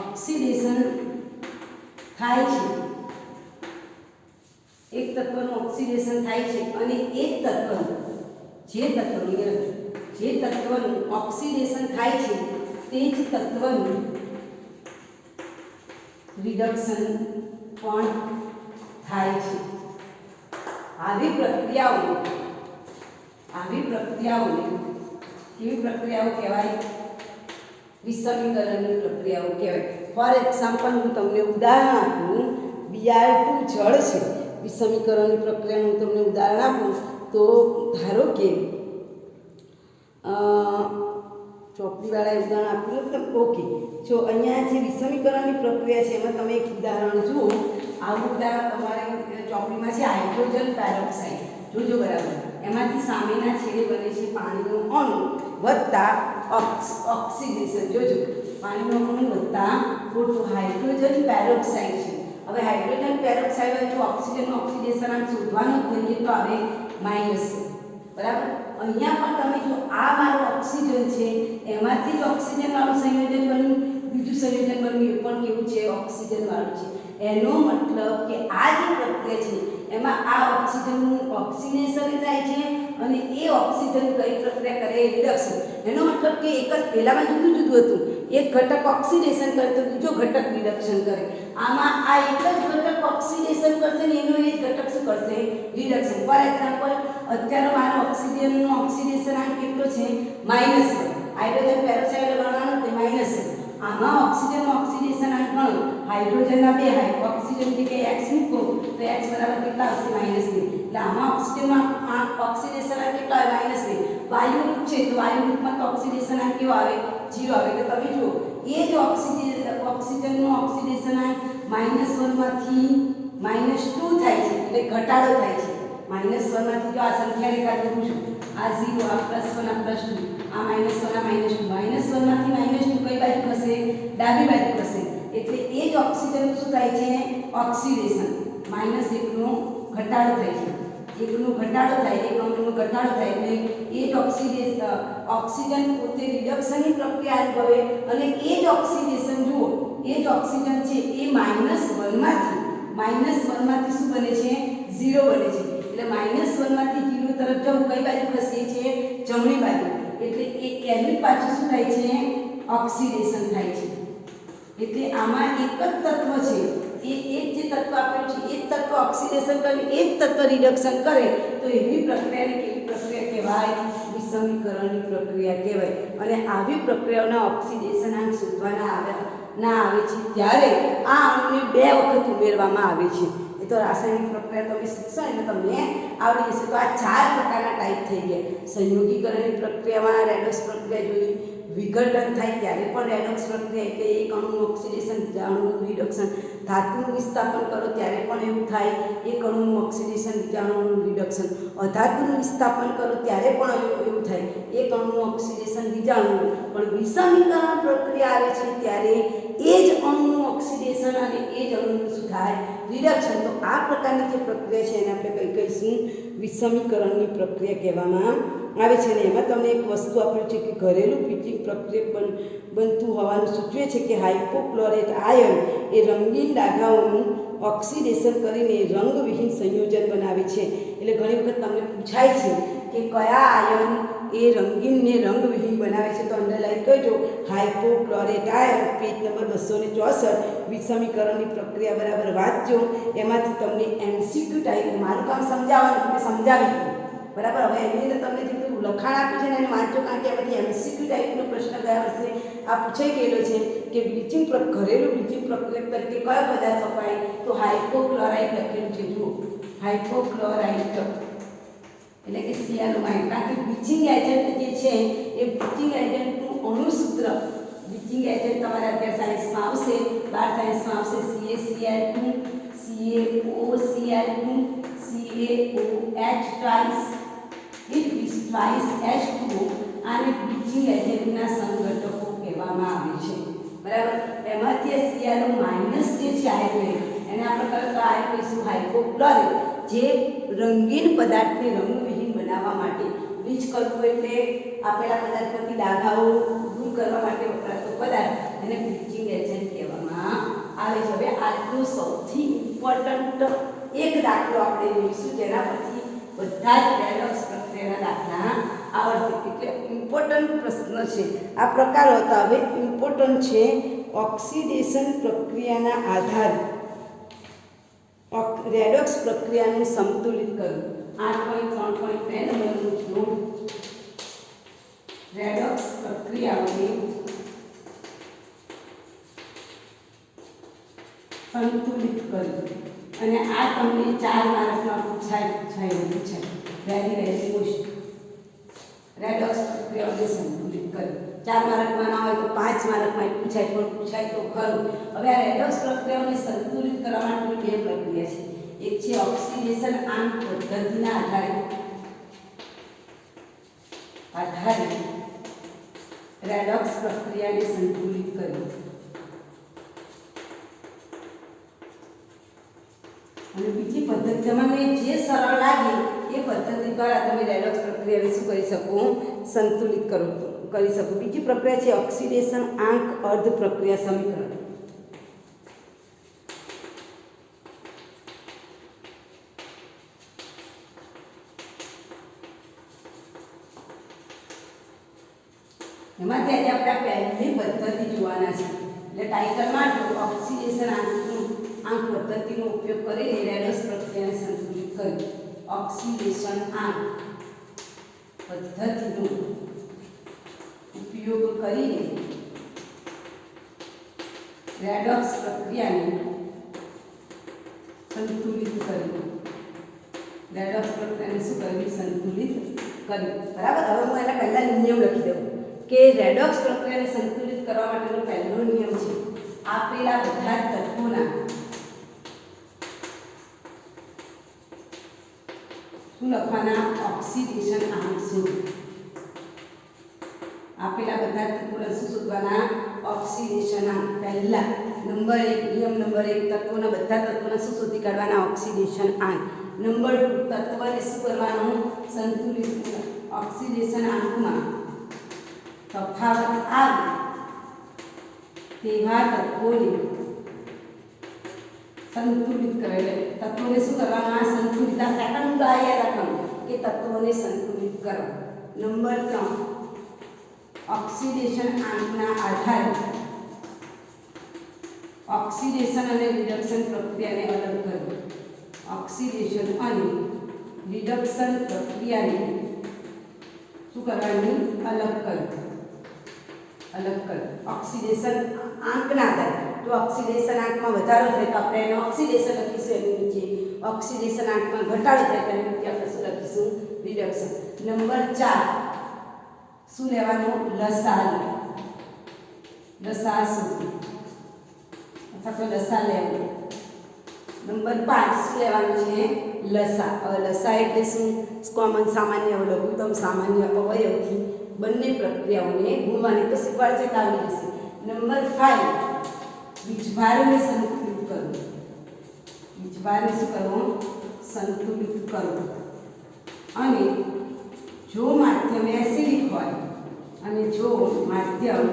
ઓક્સિડેશન થાય છે, એક તત્વનું ઓક્સિડેશન થાય છે અને એક તત્વનું, જે તત્વનું ઓક્સિડેશન થાય છે તે જ તત્વનું રિડક્શન પણ થાય છે. આવી પ્રક્રિયાઓને કેવી પ્રક્રિયાઓ કહેવાય, વિષમીકરણની પ્રક્રિયાઓ કહેવાય. ફોર એક્ઝામ્પલ હું તમને ઉદાહરણ આપું, Br2 જળ છે. વિષમીકરણની પ્રક્રિયાનું તમને ઉદાહરણ આપું તો ધારો કે ચોપડીવાળાએ ઉદાહરણ આપ્યું તો ઓકે. જો અહીંયા જે વિષમીકરણની પ્રક્રિયા છે એમાં તમે એક ઉદાહરણ જુઓ. આવું ઉદાહરણ તમારે ચોપડીમાં છે, હાઇડ્રોજન પેરોક્સાઇડ. જોજો બરાબર, એમાંથી સામેના છેડે બને છે પાણીનો અણુ વત્તા ઓક્સિડેશન. જોજો, પાણીનો અણુ વત્તા ખોટું હાઇડ્રોજન પેરોક્સાઇડ છે. હવે હાઇડ્રોજન પેરોક્સાઇડ હોય તો ઓક્સિજનનું ઓક્સિડેશન આમ શોધવાનું જ નહીં, તો આવે માઇનસ. બરાબર. અહીંયા પણ તમે જો આ મારો ઓક્સિજન છે એમાંથી જ ઓક્સિજન વાળું સંયોજન બન્યું, બીજું સંયોજન બન્યું, એ પણ કેવું છે, ઓક્સિજન વાળું છે. એનો મતલબ કે આ જે પ્રક્રિયા છે એમાં આ ઓક્સિજનનું ઓક્સિડેશન થાય છે અને એ ઓક્સિજન કઈ પ્રક્રિયા કરે, રિડક્શન. એનો મતલબ કે એક જ પહેલામાં જુદું જુદું હતું, એક ઘટક ઓક્સિડેશન કરે તો બીજો ઘટક રિડક્શન કરે. આમાં આ એક જ ઘટક ઓક્સિડેશન કરશે ને એનો એ ઘટક શું કરશે, રિડક્શન. ફોર એક્ઝામ્પલ, અત્યારે મારો ઓક્સિજનનો ઓક્સિડેશન આંક કેટલો છે, -1. હાઇડ્રોજન પેરોક્સાઇડ ગણવાનો તે -1. આમાં ઓક્સિજનનો ઓક્સિડેશન આંક ગણો, હાઇડ્રોજનના 2 ઓક્સિજન જગ્યાએ x મૂકો તો x બરાબર કેટલા આવશે, -2. એટલે આમાં ઓક્સિજનમાં ઓક્સિડેશન આંક કેટલા આવે, -2. વાયુરૂપ છે તો વાયુરૂપમાં તો ઓક્સિડેશન આંક કેવો આવે, 0 આવે. એટલે તમે જુઓ, એ જ ઓક્સિજનનો ઓક્સિડેશન આંક -1 માંથી -2 થાય છે, એટલે ઘટાડો થાય છે. -1 માંથી જો આ સંખ્યા રેખા દોરું છું, આ 0, આ +1, આ +2, આ -1, આ -2. -1 માંથી -2 કઈ બાજુ ખસે, ડાબી બાજુ ખસે. એટલે એ જ ઓક્સિજનનું શું થાય છે, ઓક્સિડેશન. -1 નો ઘટાડો થાય છે, 1 નો ઘટાડો થાય, 1 અણુનો ઘટાડો થાય એટલે એ જ ઓક્સિજન પોતે રિડક્શનની પ્રક્રિયા અનુભવે અને એ જ ઓક્સિડેશન જુઓ, એ જ ઓક્સિજન છે એ -1 માંથી શું બને છે, 0 બને છે. એટલે -1 માંથી 0 તરફ જવું, કઈ બાજુ ખસે છે, જમણી બાજુ. એટલે એ એની પાછું શું થાય છે, ઓક્સિડેશન થાય છે. એટલે આમાં એક જ તત્વ છે, એ એક જે તત્વ આપેલું છે એ જ તત્વ ઓક્સિડેશન કરે, એ જ તત્વ રિડક્શન કરે, તો એવી પ્રક્રિયાને કેવી પ્રક્રિયા કહેવાય, વિષમીકરણની પ્રક્રિયા કહેવાય. અને આવી પ્રક્રિયાઓના ઓક્સિડેશન આંક શોધવાના આવે છે ત્યારે આ અણુને 2 વખત ઉમેરવામાં આવે છે. એ તો રાસાયણિક પ્રક્રિયા તમે શીખશો એટલે તમને આવડી જશે. તો આ 4 પ્રકારના ટાઈપ થઈ ગયા. સંયોગીકરણની પ્રક્રિયામાં રેડોક્સ પ્રક્રિયા જોઈ, વિઘટન થાય ત્યારે પણ રેડોક્સ પ્રક્રિયા એટલે એક અણુનું ઓક્સિડેશન, બીજા અણુનું રિડક્શન. ધાતુનું વિસ્થાપન કરો ત્યારે પણ એવું થાય, એક અણુનું ઓક્સિડેશન, બીજા અણુનું રિડક્શન. અધાતુનું વિસ્થાપન કરો ત્યારે પણ એવું થાય, એક અણુનું ઓક્સિડેશન, બીજા અણુનું. પણ વિષમીકરણ પ્રક્રિયા આવે છે ત્યારે એ જ અણુનું ઓક્સિડેશન અને એ જ અણુનું શું થાય રિડક્શન. તો આ પ્રકારની જે પ્રક્રિયા છે એને આપણે કઈ કહીશું વિષમીકરણની પ્રક્રિયા કહેવામાં આવે છે. અને એમાં તમને એક વસ્તુ આપ્યું છે કે ઘરેલું પિચિંગ પ્રક્રિયા બનતું હોવાનું સૂચવે છે કે હાઇપોક્લોરાઇટ આયન એ રંગીન ડાઘાઓનું ઓક્સિડેશન કરીને રંગવિહીન સંયોજન બનાવે છે. એટલે ઘણી વખત તમને પૂછાય છે કે કયા આયન એ રંગીનને રંગવિહીન બનાવે છે, તો અંડરલાઈન કરજો હાઇપોક્લોરાઇટ આયન, પેજ નંબર 264. વિષમીકરણની પ્રક્રિયા બરાબર વાંચજો. એમાંથી તમને એમસીક્યુ ટાઈપ મારું કામ સમજાવવાનું તમે સમજાવી દો બરાબર. હવે એની અંદર તમને જેટલું લખાણ આપ્યું છે ને એને વાંચો, કારણ કે એમાંથી એમસીક્યુ ટાઈપનો પ્રશ્ન ગયા વર્ષે આ પૂછાઈ ગયેલો છે કે ઘરેલું બ્લીચિંગ પ્રક્રિયા તરીકે કયો પદાર્થ વપરાય, તો હાઇપોક્લોરાઇટ લખેલું છે. જુઓ હાઇપોક્લોરાઇટ એટલે કે સિયાનોમાઇડ. કારણ કે બ્લીચિંગ એજન્ટ જે છે એ બ્લીચિંગ એજન્ટનું અણુસૂત્ર બ્લીચિંગ એજન્ટ તમારા અત્યારે સાયન્સમાં આવશે, 12 સાયન્સમાં આવશે CaCl2, CaOCl2, CaOH twice H2O. આને બ્લીચિંગ એજન્ટના સંઘટકો કહેવામાં આવે છે બરાબર. એમાંથી Cl માઇનસ જે છે આયન એને આપણે કહેતા કહીશું હાઇપોક્લોરાઇટ, જે રંગીન પદાર્થને રંગવિહીન બનાવવા માટે બ્લીચ કરવું એટલે આપેલા પદાર્થમાંથી ડાઘાઓ દૂર કરવા માટે વપરાતો પદાર્થ એને બ્લીચિંગ એજન્ટ કહેવામાં આવે છે. હવે આજનો સૌથી ઇમ્પોર્ટન્ટ એક દાખલો આપણે જોઈશું, જેના પછી બધા જ રેડોક્સ પ્રક્રિયાના દાખલા આવડશે. એટલે ઇમ્પોર્ટન્ટ પ્રશ્ન છે. આ પ્રકાર હતા. હવે ઇમ્પોર્ટન્ટ છે ઓક્સિડેશન પ્રક્રિયાના આધારે રેડોક્સ પ્રક્રિયાનું સંતુલિત કરવું. 8.3.2 નંબરનું નોટ. રેડોક્સ પ્રક્રિયાઓને સંતુલિત કરવું. અને આ તમને 4 માર્કમાં પૂછાય. Very most. રેડોક્સ પ્રક્રિયાઓને સંતુલિત કરવું 4 માર્કમાં ના હોય તો 5 માર્કમાં પૂછાય, પણ પૂછાય તો ખરું. હવે આ રેડોક્સ પ્રક્રિયાઓને સંતુલિત કરવા માટેની 2 પ્રક્રિયા છે. એક છે ઓક્સિડેશન આંક પદ્ધતિના આધારે રેડોક્સ પ્રક્રિયાને સંતુલિત કરવી. અને બીજી પદ્ધતિ તમને જે સરળ લાગે એ પદ્ધતિ દ્વારા તમે રેડોક્સ પ્રક્રિયાને શું કરી શકો સંતુલિત કરી શકો. બીજી પ્રક્રિયા છે ઓક્સિડેશન આંક અર્ધ પ્રક્રિયા સમીકરણ. એમાંથી આજે આપણે પહેલી પદ્ધતિ જોવાના છે. એટલે ટાઇટલમાં ઓક્સિડેશન આંક પદ્ધતિનો ઉપયોગ કરીને રેડોક્સ પ્રક્રિયાને સંતુલિત કરવી. ઓક્સિડેશન આંક પદ્ધતિનો ઉપયોગ કરીને રેડોક્સ પ્રક્રિયાને સંતુલિત કરવી. રેડોક્સ પ્રક્રિયાને શું કરવી? સંતુલિત કરવી. બરાબર. હવે હું એના પહેલા નિયમ લખી દઉં કે રેડોક્સ પ્રક્રિયાને સંતુલિત કરવા માટેનો પહેલો નિયમ છે આપેલા બધા તત્વોના શું લખવાના? ઓક્સિડેશન આંક શોધો. આપેલા બધા તત્વોના શું શોધવાના? ઓક્સિડેશન આંક. પહેલા નંબર 1 નિયમ નંબર 1 તત્વોના બધા તત્વોના શું શોધી કાઢવાના? ઓક્સિડેશન આંક. નંબર 2 તત્વને શું કરવાનું? સંતુલિત. ઓક્સિડેશન આંકમાં તફાવત આવે તેવા તત્વોને સંતુલિત કરે. તત્વોને શું કરવાના? સંતુલિત. આ સેકન્ડ યાદ રાખવાનું કે તત્વોને સંતુલિત કરવા. નંબર 3 ઓક્સિડેશન આંકના આધારે ઓક્સિડેશન અને રિડક્શન પ્રક્રિયાને અલગ કરવી. ઓક્સિડેશન અને રિડક્શન પ્રક્રિયાને શું કરવાની? અલગ કરવી. ઓક્સિડેશન આંકના આધારે. તો ઓક્સિડેશન આંકમાં વધારો થાય તો આપણે એને ઓક્સિડેશન લખીશું, એની નીચે ઓક્સિડેશન આંકમાં ઘટાડો થાય તો એની નીચે આપણે શું લખીશું? રિડક્શન. નંબર 4 શું લેવાનું? લસાઅ. લસાઅ શોધવું અથવા તો લસાઅ લેવું. નંબર 5 શું લેવાનું છે? લસાઅ. હવે લસાઅ એટલે શું? કોમન સામાન્ય લઘુત્તમ સામાન્ય અવયવથી બંને પ્રક્રિયાઓને ગુણવાની. તો શીખવાડશે તો આવડી જશે. નંબર 5 વીજભારને સંતુલિત કરવું, વીજભારને શું કરવું? સંતુલિત કરવું. અને જો માધ્યમ એસિડિક હોય અને જો માધ્યમ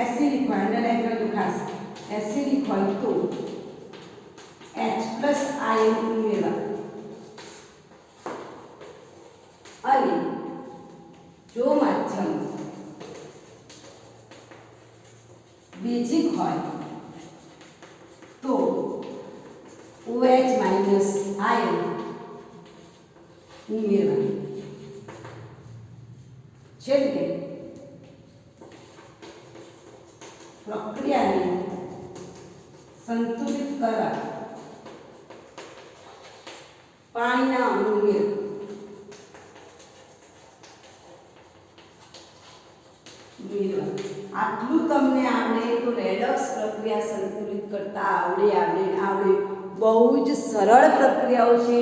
એસિડિક હોય, અંડરલાઈન કરજો ખાસ, એસિડિક હોય તો H+ આયન ઉમેરવા. અને જો માધ્યમ બેઝિક હોય તો OH- આયન ઉમેરવા. છે કે પ્રક્રિયાને સંતુલિત કરવા પાણીના અણુ ઉમેરવા. આટલું તમને આવડે તો રેડોક્સ પ્રક્રિયા સંતુલિત કરતા આવડે. બહુ જ સરળ પ્રક્રિયાઓ છે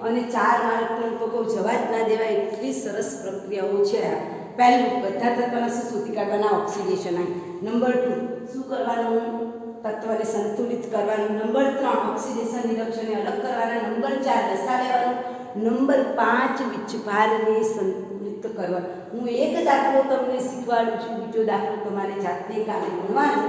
અને 4 માર્કનું તો કહું જવા જ ના દેવાય એટલી સરસ પ્રક્રિયાઓ છે. પહેલું, બધા તત્વના શું શોધી કાઢવાના? ઓક્સિડેશન. નંબર 2 શું કરવાનું? તત્વને સંતુલિત કરવાનું. નંબર 3 ઓક્સિડેશન નિરીક્ષણને અલગ કરવાના. નંબર 4 દશા લેવાનું. નંબર 5 વીજભારને સંતુલિત કરવા. હું એક દાખલો તમને શીખવાડું છું, બીજો દાખલો તમારે જાતે કાલે ગણવાનો.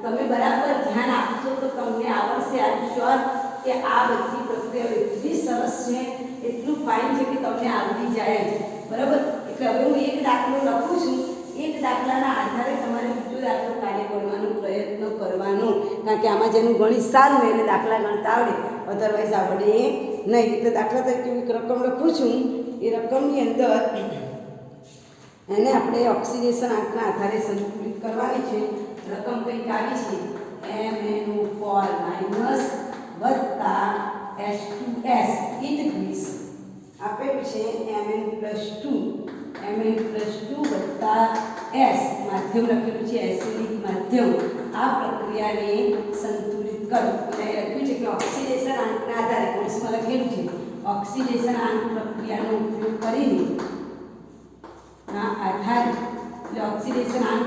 તમે બરાબર ધ્યાન આપશો તો તમને આવડશે. આઈ એમ શ્યોર કે આ બધી પ્રક્રિયાઓ એટલી સરસ છે, એટલું ફાઇન છે કે તમને આવડી જાય જ. બરાબર? એટલે હવે હું એક દાખલો લખું છું, એક દાખલાના આધારે તમારે બીજો દાખલો કાલે ગણવાનો પ્રયત્ન કરવાનો. કારણ કે આમાં જેનું ગણિત સારું હોય એને દાખલા ગણતા આવડે, અધરવાઇઝ આવડે નહીં. એટલે દાખલા તરીકે હું એક રકમ લખું છું. એ રકમની અંદર એને આપણે ઓક્સિડેશન આંકના આધારે સંતુલિત કરવાની છે. રકમ કંઈક આવી છે MnO4- વત્તા H2S. ઇટ મીન્સ આપેલું છે Mn+2 વત્તા S. માધ્યમ લખેલું છે એસિડિક માધ્યમ. આ પ્રક્રિયાને સંતુલિત કરો. એટલે લખ્યું છે કે ઓક્સિડેશન આંકના આધારે કોર્સમાં લખેલું છે ઓક્સિડેશન આંક પ્રક્રિયાનો ઉપયોગ કરીને આધારે એટલે ઓક્સિડેશન આંક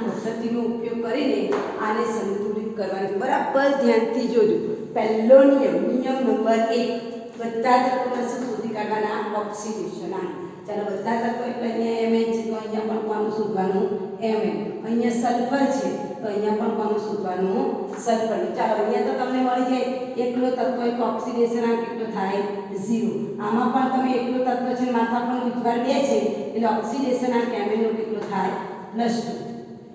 પદ્ધતિનો ઉપયોગ કરીને આને સંતુલિત કરવાની. બરાબર ધ્યાનથી જોજો. પહેલો નિયમ નંબર 1, બધા તત્વોમાં શું શોધી કાઢવાના? ઓક્સિડેશન આંક. ચાલો, બધા તત્વો એટલે અહીંયા Mn છે તો અહીંયા પણ કોનું શોધવાનું? Mn. અહીંયા સલ્ફર છે તો અહીંયા પણ કોનું શોધવાનું? સલ્ફર. ચાલો, અહીંયા તો તમને મળી જાય એકલો તત્વ એક ઓક્સિડેશન આંક કેટલો થાય? 0. આમાં પણ તમે એકલો તત્વ છે માથા પણ વીજભાર 2 છે એટલે ઓક્સિડેશન આંક Mn નો કેટલો થાય? +2.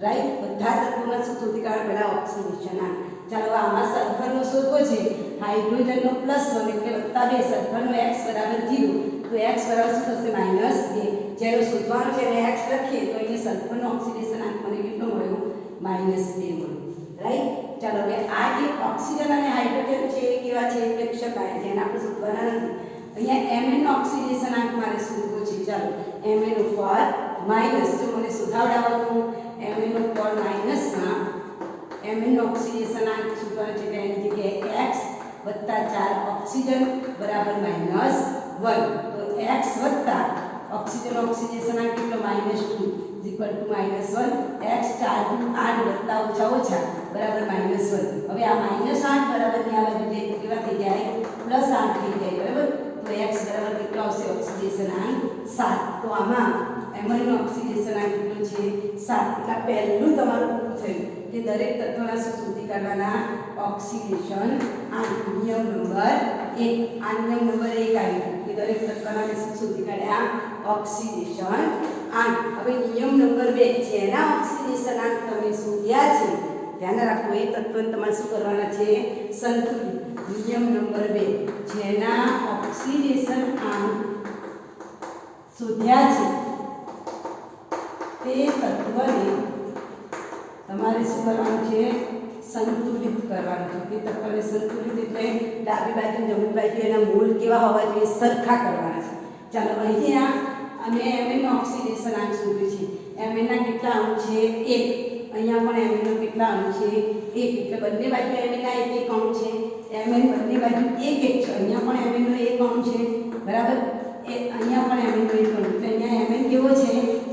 રાઈટ? બધા તત્વોમાં શું શોધી કાઢવા? પહેલા ઓક્સિડેશન આંક. ચાલો, આમાં સલ્ફરનો શોધવો છે. હાઇડ્રોજનનો +1 એટલે +2, સલ્ફરનો x = 0 તો x બરાબર શું થશે? -2. જેનો શોધવાનો છે એને x લખીએ તો અહીંયા સલ્ફરનો ઓક્સિડેશન આંક મને કેટલો મળ્યો? -2 મળ્યો. રાઈટ? ચાલો, હવે આ જે ઓક્સિજન અને હાઇડ્રોજન છે એ કેવા છે? પ્રેક્ષક આયન છે, એને આપણે શોધવાના નથી. અહીંયા Mn નો ઓક્સિડેશન આંક મારે શોધવો છે. ચાલો, MnO4- જો મને શોધાવડાવવાનું MnO4- Mn નો ઓક્સિડેશન આંક શોધવાનો છે એટલે એની જગ્યાએ x + 4 ઓક્સિજન બરાબર -1. તો x વત્તા ઓક્સિજન ઓક્સિડેશન આંક કેટલો? -2 -1. x 4 × 8 વત્તા ઓછા ઓછા બરાબર -1. હવે આ -8 બરાબર ની આ બાજુ જાય તો કેવા થઈ જાય? +8 થઈ જાય. બરાબર? તો x બરાબર કેટલો આવશે? ઓક્સિડેશન આંક 7. તો આમાં Mn નો ઓક્સિડેશન આંક કેટલો છે? 7. એટલે પહેલું તમારું પૂરું થયું કે દરેક તત્વના શું શોધી કાઢવાના? ઓક્સિડેશન આંક. નિયમ નંબર 1. આ નિયમ નંબર 1 આવ્યું કે દરેક તત્વના શું શોધી કાઢ્યા? ઓક્સિડેશન આંક. હવે નિયમ નંબર 2, જેના ઓક્સિડેશન આંક તમે શોધ્યા છે ધ્યાન રાખો એ તત્વને તમારે શું કરવાના છે? સંતુલિત. નિયમ નંબર 2, જેના ઓક્સિડેશન આંક શોધ્યા છે તે તત્વને તમારે શું કરવાનું છે? સંતુલિત કરવાનું છે. તે તત્વને સંતુલિત એટલે ડાબી બાજુ જમણી બાજુ એના મોલ કેવા હોવા જોઈએ? સરખા કરવાના છે. ચાલો, અહીંયા અમે Mn નો ઓક્સિડેશન આંક શોધ્યું છે. Mn ના કેટલા અણુ છે? 1. અહીંયા પણ Mn નો કેટલા અણુ છે? 1. એટલે બંને બાજુ Mn ના 1 અણુ છે. Mn બંને બાજુ 1 છે. અહીંયા પણ Mn નો 1 અણુ છે. બરાબર? અહીંયા પણ Mn નો 1 અણુ. એટલે અહીંયા Mn કેવો છે?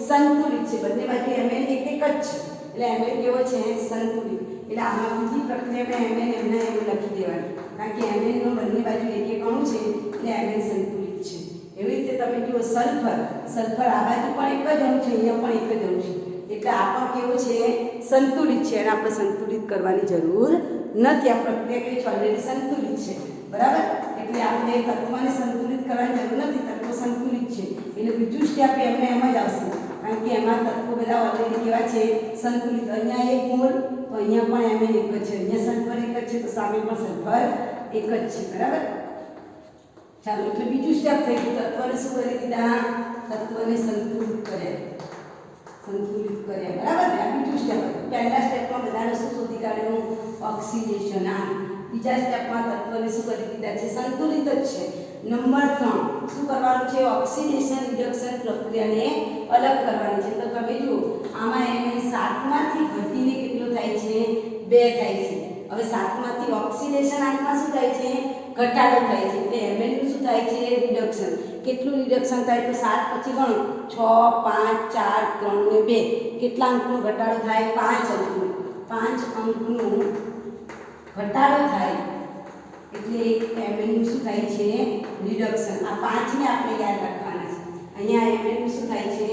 સંતુલિત છે. બંને બાજુ Mn 1 જ છે. એટલે mn કેવો છે સંતુલિત. એટલે આમાં બીજી પ્રક્રિયામાં mn એમના એમ લખી દેવાનું, કારણ કે mn નો બંને બાજુ એક એક અણુ છે એટલે mn સંતુલિત છે. એવી રીતે તમે જુઓ સલ્ફર આ બાજુ પણ એક જ અણુ છે, અહીંયા પણ એક જ અણુ છે, એટલે આ પણ કેવું છે સંતુલિત છે અને આપણે સંતુલિત કરવાની જરૂર નથી. આ પ્રક્રિયા કઈ છે ઓલરેડી સંતુલિત છે, બરાબર. એટલે આપણે તત્વને સંતુલિત કરવાની જરૂર નથી, તત્વ સંતુલિત છે એટલે બીજું સ્ટેપ એમને એમ જ આવશે, કારણ કે એમાં તત્વો બધા ઓલરેડી કેવા છે સંતુલિત. અહીંયા એક મોલ તો અહીંયા પણ એમ એક જ છે, અહીંયા સલ્ફર એક જ છે તો સામે પણ સલ્ફર એક જ છે, બરાબર. ચાલો એટલે બીજું સ્ટેપ થઈ ગયું. તત્વને શું કરી દીધા? તત્વને સંતુલિત કર્યા, બરાબર ને. આ બીજું સ્ટેપ હતું. પહેલા સ્ટેપમાં બધાને શું શોધી કાઢ્યું? ઓક્સિડેશન. બીજા સ્ટેપમાં તત્વને શું કરી દીધા છે? સંતુલિત જ છે. નંબર 3 શું કરવાનું છે? ઓક્સિડેશન રિડક્શન પ્રક્રિયાને અલગ કરવાની છે. તો તમે જુઓ આમાં એને 7 માંથી ઘટીને કેટલો થાય છે? 2 થાય છે. હવે 7 માંથી ઓક્સિડેશન આંકમાં શું થાય છે? ઘટાડો થાય છે. એટલે mn નું શું થાય છે? રિડક્શન. કેટલું રિડક્શન થાય? તો 7 પછી ગણો 6 5 4 3 ને 2 કેટલા અંકનો ઘટાડો થાય? 5 અંકનો. 5 અંકનો ઘટાડો થાય એટલે mn નું શું થાય છે? રિડક્શન. આ 5 ને આપણે યાદ રાખવાના છે. અહીંયા mn નું શું થાય છે?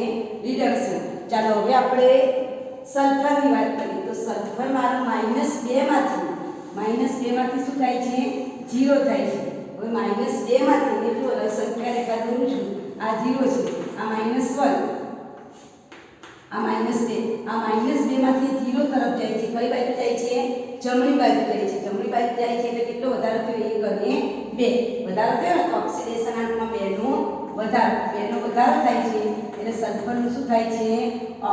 રિડક્શન. ચાલો હવે આપણે સલ્ફરની વાત કરીએ તો સલ્ફર મારું -2 માંથી શું થાય છે? 0 થાય છે. હવે -2 માંથી એ જો સંખ્યા રેખા દોરું છું, આ 0 છે, આ -1, આ -2, આ -2 માંથી 0 તરફ જાય છે. કઈ બાજુ જાય છે? જમણી બાજુ જાય છે. જમણી બાજુ જાય છે એટલે કેટલો વધારો થયો? 1 અને 2 વધારો થયો ને તો ઓક્સિડેશન આંકમાં 2 નો વધારો થાય છે એટલે સલ્ફરનું શું થાય છે?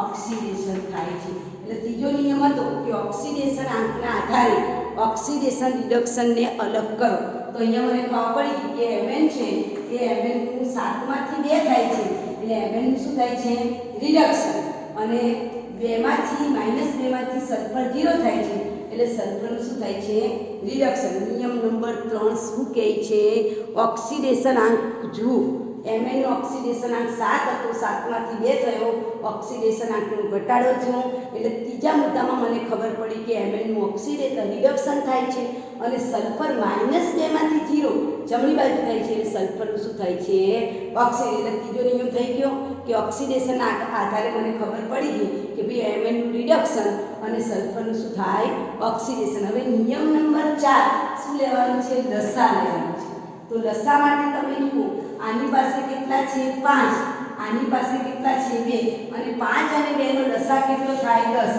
ઓક્સિડેશન થાય છે. એટલે ત્રીજો નિયમ હતો કે ઓક્સિડેશન આંકના આધારે ઓક્સિડેશન રિડક્શનને અલગ કરો. તો અહીંયા મને ખબર પડી કે mn છે એ mn નું 7 માંથી 2 થાય છે એટલે mn નું શું થાય છે? રિડક્શન. અને 2 માંથી સલ્ફર 0 થાય છે એટલે સલ્ફરનું શું થાય છે? રિડક્શન. નિયમ નંબર 3 શું કહે છે? ઓક્સિડેશન આંક જુઓ. mn નો ઓક્સિડેશન આંક 7 હતો, 7 માંથી 2 થયો, ઓક્સિડેશન આંકનો ઘટાડો થયો. એટલે ત્રીજા મુદ્દામાં મને ખબર પડી કે mn નું ઓક્સિડેશન રિડક્શન થાય છે અને સલ્ફર -2 માંથી 0 જમણી બાજુ થાય છે એટલે સલ્ફરનું શું થાય છે? ઓક્સિડેશન. એટલે ત્રીજો નિયમ થઈ ગયો કે ઓક્સિડેશન આધારે મને ખબર પડી ગઈ કે ભાઈ mn નું રિડક્શન અને સલ્ફરનું શું થાય? ઓક્સિડેશન. હવે નિયમ નંબર 4 શું લેવાનું છે? લસા લેવાનું છે. તો લસા માટે તમે જુઓ આની પાસે કેટલા છે? 5, આની પાસે કેટલા છે? 2, અને 5 અને 2 નો લસા કેટલો થાય? 10.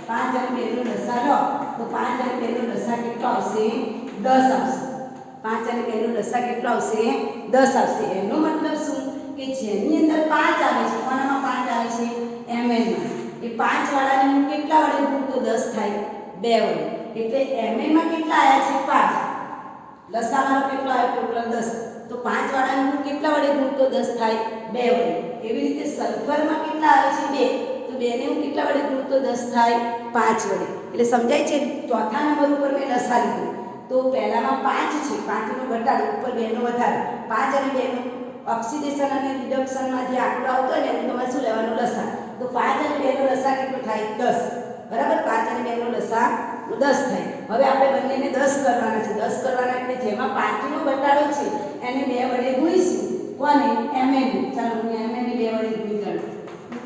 5 અને 2 નો લસા લો તો 5 અને 2 નો લસા કેટલો આવશે? 10 આવશે. 5 અને 2 નો લસા કેટલો આવશે? 10 આવશે. એનો મતલબ શું? કે જેની અંદર 5 આવે છે, કોનામાં 5 આવે છે? mn માં. એ 5 વાળાને હું કેટલા વડે ગુણું તો 10 થાય? 2 વડે. એટલે mn માં કેટલા આવ્યા છે? 5. લસામાં કેટલો આવ્યો? ટોટલ 10. તો 5 વાળાને હું કેટલા વડે ગુણું તો 10 થાય? 2 વડે. એવી રીતે સલ્ફરમાં કેટલા આવે છે? 2. તો 2 ને હું કેટલા વડે ગુણું તો 10 થાય? 5 વડે. એટલે સમજાય છે? ચોથા નંબર ઉપર મેં લસા લીધો તો પહેલામાં 5 છે, 5 નો ઘટાડો ઉપર 2 નો વધારો. 5 અને 2 નો ઓક્સિડેશન અને રિડક્શનમાં જે આંકડો આવતો હોય ને એનું તમારે શું લેવાનું? લસા. તો 5 અને 2 નો લસા કેટલો થાય? 10. બરાબર. 5 અને 2 નો લસા 10 થાય. હવે આપણે બંનેને 10 કરવાના છે. 10 કરવાના એટલે જેમાં 5 નો ઘટાડો છે એને 2 વડે ગુણીશું. કોને? mn. ચાલો હું mn ને 2 વડે ગુણી કાઢું.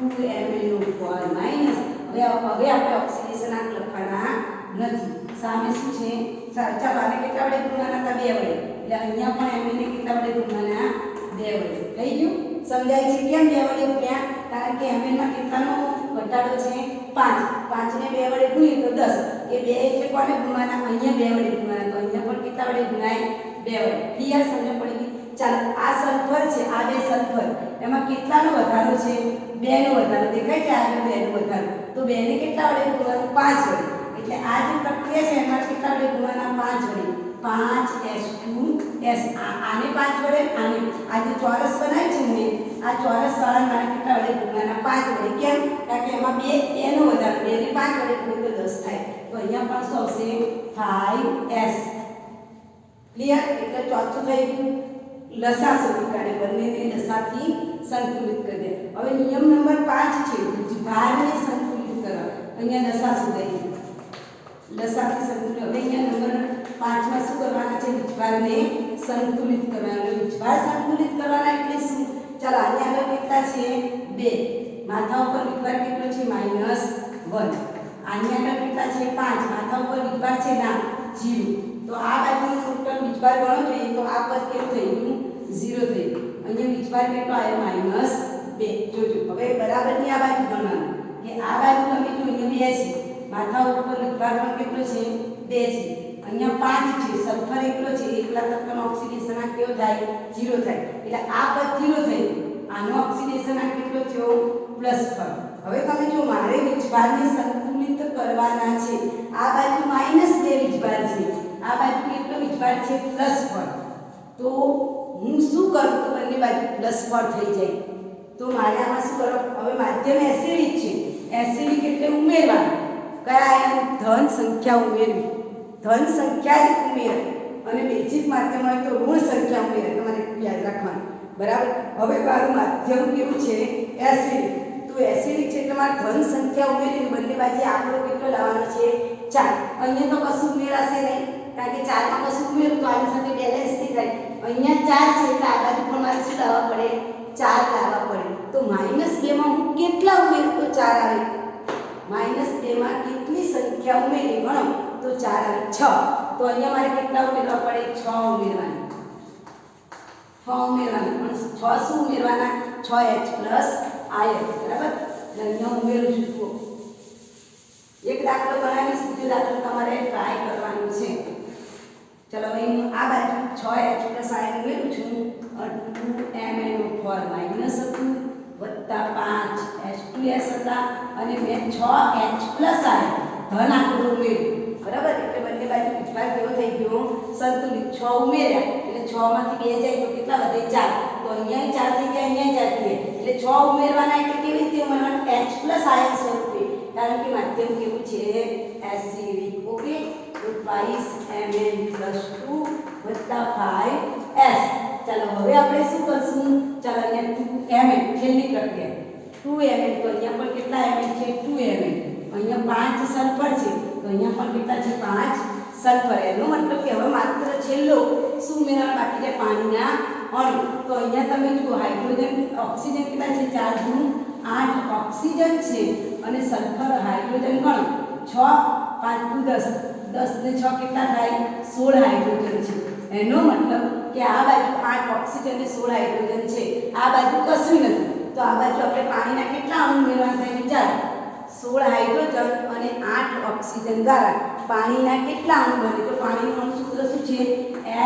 2mn નો પર માઈનસ. હવે આપણે ઓક્સિડેશન આંક લખવાના નથી. સામે શું છે? ચાલો આને કેટલા વડે ગુણવાના હતા? 2 વડે. એટલે અહીંયા પણ mn ને કેટલા વડે ગુણવાના? 2 વડે. થઈ ગયું? સમજાય છે કેમ 2 વડે ગુણ્યા? કારણ કે mn માં કેટલાનો ઘટાડો છે? 5. 5 ને 2 વડે ગુણીએ તો 10. એ 2 એટલે કોને ગુણવાના? અહીંયા 2 વડે ગુણવાના. તો અહીંયા પણ કેટલા વડે ગુણાય? 2 વડે. ક્લિયર? સમજ પડી ગઈ? ચાલો આ સલ્ફર છે, આ 2 સલ્ફર, એમાં કેટલાનો વધારો છે? 2 નો વધારો. દેખાય છે? આ 2 નો વધારો. તો 2 ને કેટલા વડે ગુણવાનું? 5 વડે. એટલે આ જે પ્રક્રિયા છે એમાં કેટલા વડે ગુણવાના? 5 વડે. 5s2s. આને 5 વડે, આને આ જે ચોરસ બનાવ્યું છે ને આ ચોરસ વાળા મારે કેટલા વડે ગુણવાના? 5 વડે. કેમ? કારણ કે એમાં 2 નો વધારો. 2 ને 5 વડે ગુણીએ તો 10 થાય. તો અહીંયા પણ શું આવશે? 5s. ક્લિયર? એટલે ચોથું થઈ ગયું. લસા શોધી કાઢે. બંનેને લસાથી સંતુલિત કરી દે. હવે નિયમ નંબર 5 છે ભારને સંતુલિત કરવા. અહીંયા લસા શોધાઈ ગયો, લસાથી સંતુલિત. હવે અહીંયા નંબર 5 માં શું કરવાના છે? વિચવારને સંતુલિત કરવાના. વિચવાર સંતુલિત કરવાના એટલે શું? ચાલો આની આગળ કેટલા છે? 2. માથા ઉપર વિચવાર કેટલો છે? -1. આની આગળ કેટલા છે? 5. માથા ઉપર વિચવાર છે ના 0. તો આ બાજુનો ટોટલ વિચવાર ગણો જોઈએ તો આ પદ કેવું થઈ ગયું? 0 થઈ ગયું. અહીંયા વિચવાર કેટલો આવ્યો? -2. જોજો હવે બરાબરની આ બાજુ ગણવાનું કે આ બાજુ તમે જો અહીંયા 2 છે, માથા ઉપર વિચવાર પણ કેટલો છે? 2 છે. અહીંયા 5 છે, સલ્ફર એકલો છે, એકલા તત્વનો ઓક્સિડેશન આ કેવો થાય? 0 થાય. એટલે આ પદ 0 થઈ ગયું. આનો ઓક્સિડેશન આ કેટલો થયો? +1. હવે તમે જો મારે વિચવારને સંતુલિત કરવાના છે. આ બાજુ -2 વિચવાર છે, આ બાજુ કેટલો વિચવાર છે? +1. તો હું શું કરું તો બંને બાજુ +1 થઈ જાય. તો મારે આમાં શું કરવું? હવે માધ્યમ એસિડિક છે, એસિડિક એટલે ઉમેરવાનું. કયા આયન? ધન સંખ્યા ઉમેરવી, ધન સંખ્યા જ ઉમેરાય. અને બેઝિક માધ્યમ હોય તો ઋણ સંખ્યા ઉમેરાય. તમારે યાદ રાખવાનું, બરાબર. હવે મારું માધ્યમ કેવું છે? એસિડિક. તો એસિડિક છે એટલે મારે ધન સંખ્યા ઉમેરીને બંને બાજુ આંકડો કેટલો લાવવાનો છે? 4. અહીંયા તો કશું ઉમેરાશે નહીં, કારણ કે 4 માં કશું ઉમેરું તો આની સાથે બેલેન્સ થઈ જાય. અહીંયા 4 છે એટલે આ બાજુ પણ મારે શું લાવવા પડે? 4 લાવવા પડે. તો -2 માં હું કેટલા ઉમેરું તો 4 આવે? -2 માં કેટલી સંખ્યા ઉમેરી ગણો તો 4 આવે? 6. તો અહીંયા મારે કેટલા ઉમેરવા પડે? 6 ઉમેરવાના. 6 ઉમેરવાના. પણ 6 શું ઉમેરવાના? 6H+ આયન, બરાબર. અહીંયા ઉમેરું છું. જુઓ, એક દાખલો બનાવીશ, બીજો દાખલો તમારે ટ્રાય કરવાનો છે. ચલો હવે હું આ બાજુ 6H+ આયન ઉમેરું છું. 2MnO4 માઈનસ હતું વત્તા 5H2S હતા અને મેં 6H+ આયન ધન આંકડો ઉમેર્યો, બરાબર. એટલે બંને બાજુ વિચવાર કેવો થઈ ગયો? સંતુલિત. 6 ઉમેર્યા એટલે 6 માંથી 2 જાય તો કેટલા વધે? 4. તો અહીંયા 4 થઈ ગયા, અહીંયા 4 થઈ ગયા. એટલે 6 ઉમેરવાના એટલે કેવી રીતે ઉમેરવાના? H+ આયન સ્વરૂપે, કારણ કે માધ્યમ કેવું છે? એસિડિક. ઓકે. તો 22Mn+2 વત્તા 5S. ચાલો હવે આપણે શું કરશું? ચાલો અહીંયા 2Mn છેલ્લી પ્રક્રિયા 2Mn. તો અહીંયા પણ કેટલા Mn છે? 2Mn. અહીંયા 5 સલ્ફર છે તો અહીંયા પણ કેટલા છે? 5 સલ્ફર. એનો મતલબ કે હવે માત્ર છેલ્લો શું ઉમેરવાનું બાકી છે? પાણીના અણુ. તો અહીંયા તમે જુઓ હાઇડ્રોજન ઓક્સિજન કેટલા છે? 4 × 8 ઓક્સિજન છે અને સલ્ફર હાઇડ્રોજન ગણો 6 5 × 10 10 ને 6 કેટલા થાય? 16 હાઇડ્રોજન છે. એનો મતલબ કે આ બાજુ 8 ઓક્સિજન ને 16 હાઇડ્રોજન છે, આ બાજુ કશું નથી. તો આ બાજુ આપણે પાણીના કેટલા અણુ ઉમેરવાના થાય? વિચારો. 16 હાઇડ્રોજન અને 8 ઓક્સિજન દ્વારા પાણીના કેટલા અણુ બને? તો પાણીનું અણુ સૂત્ર શું છે?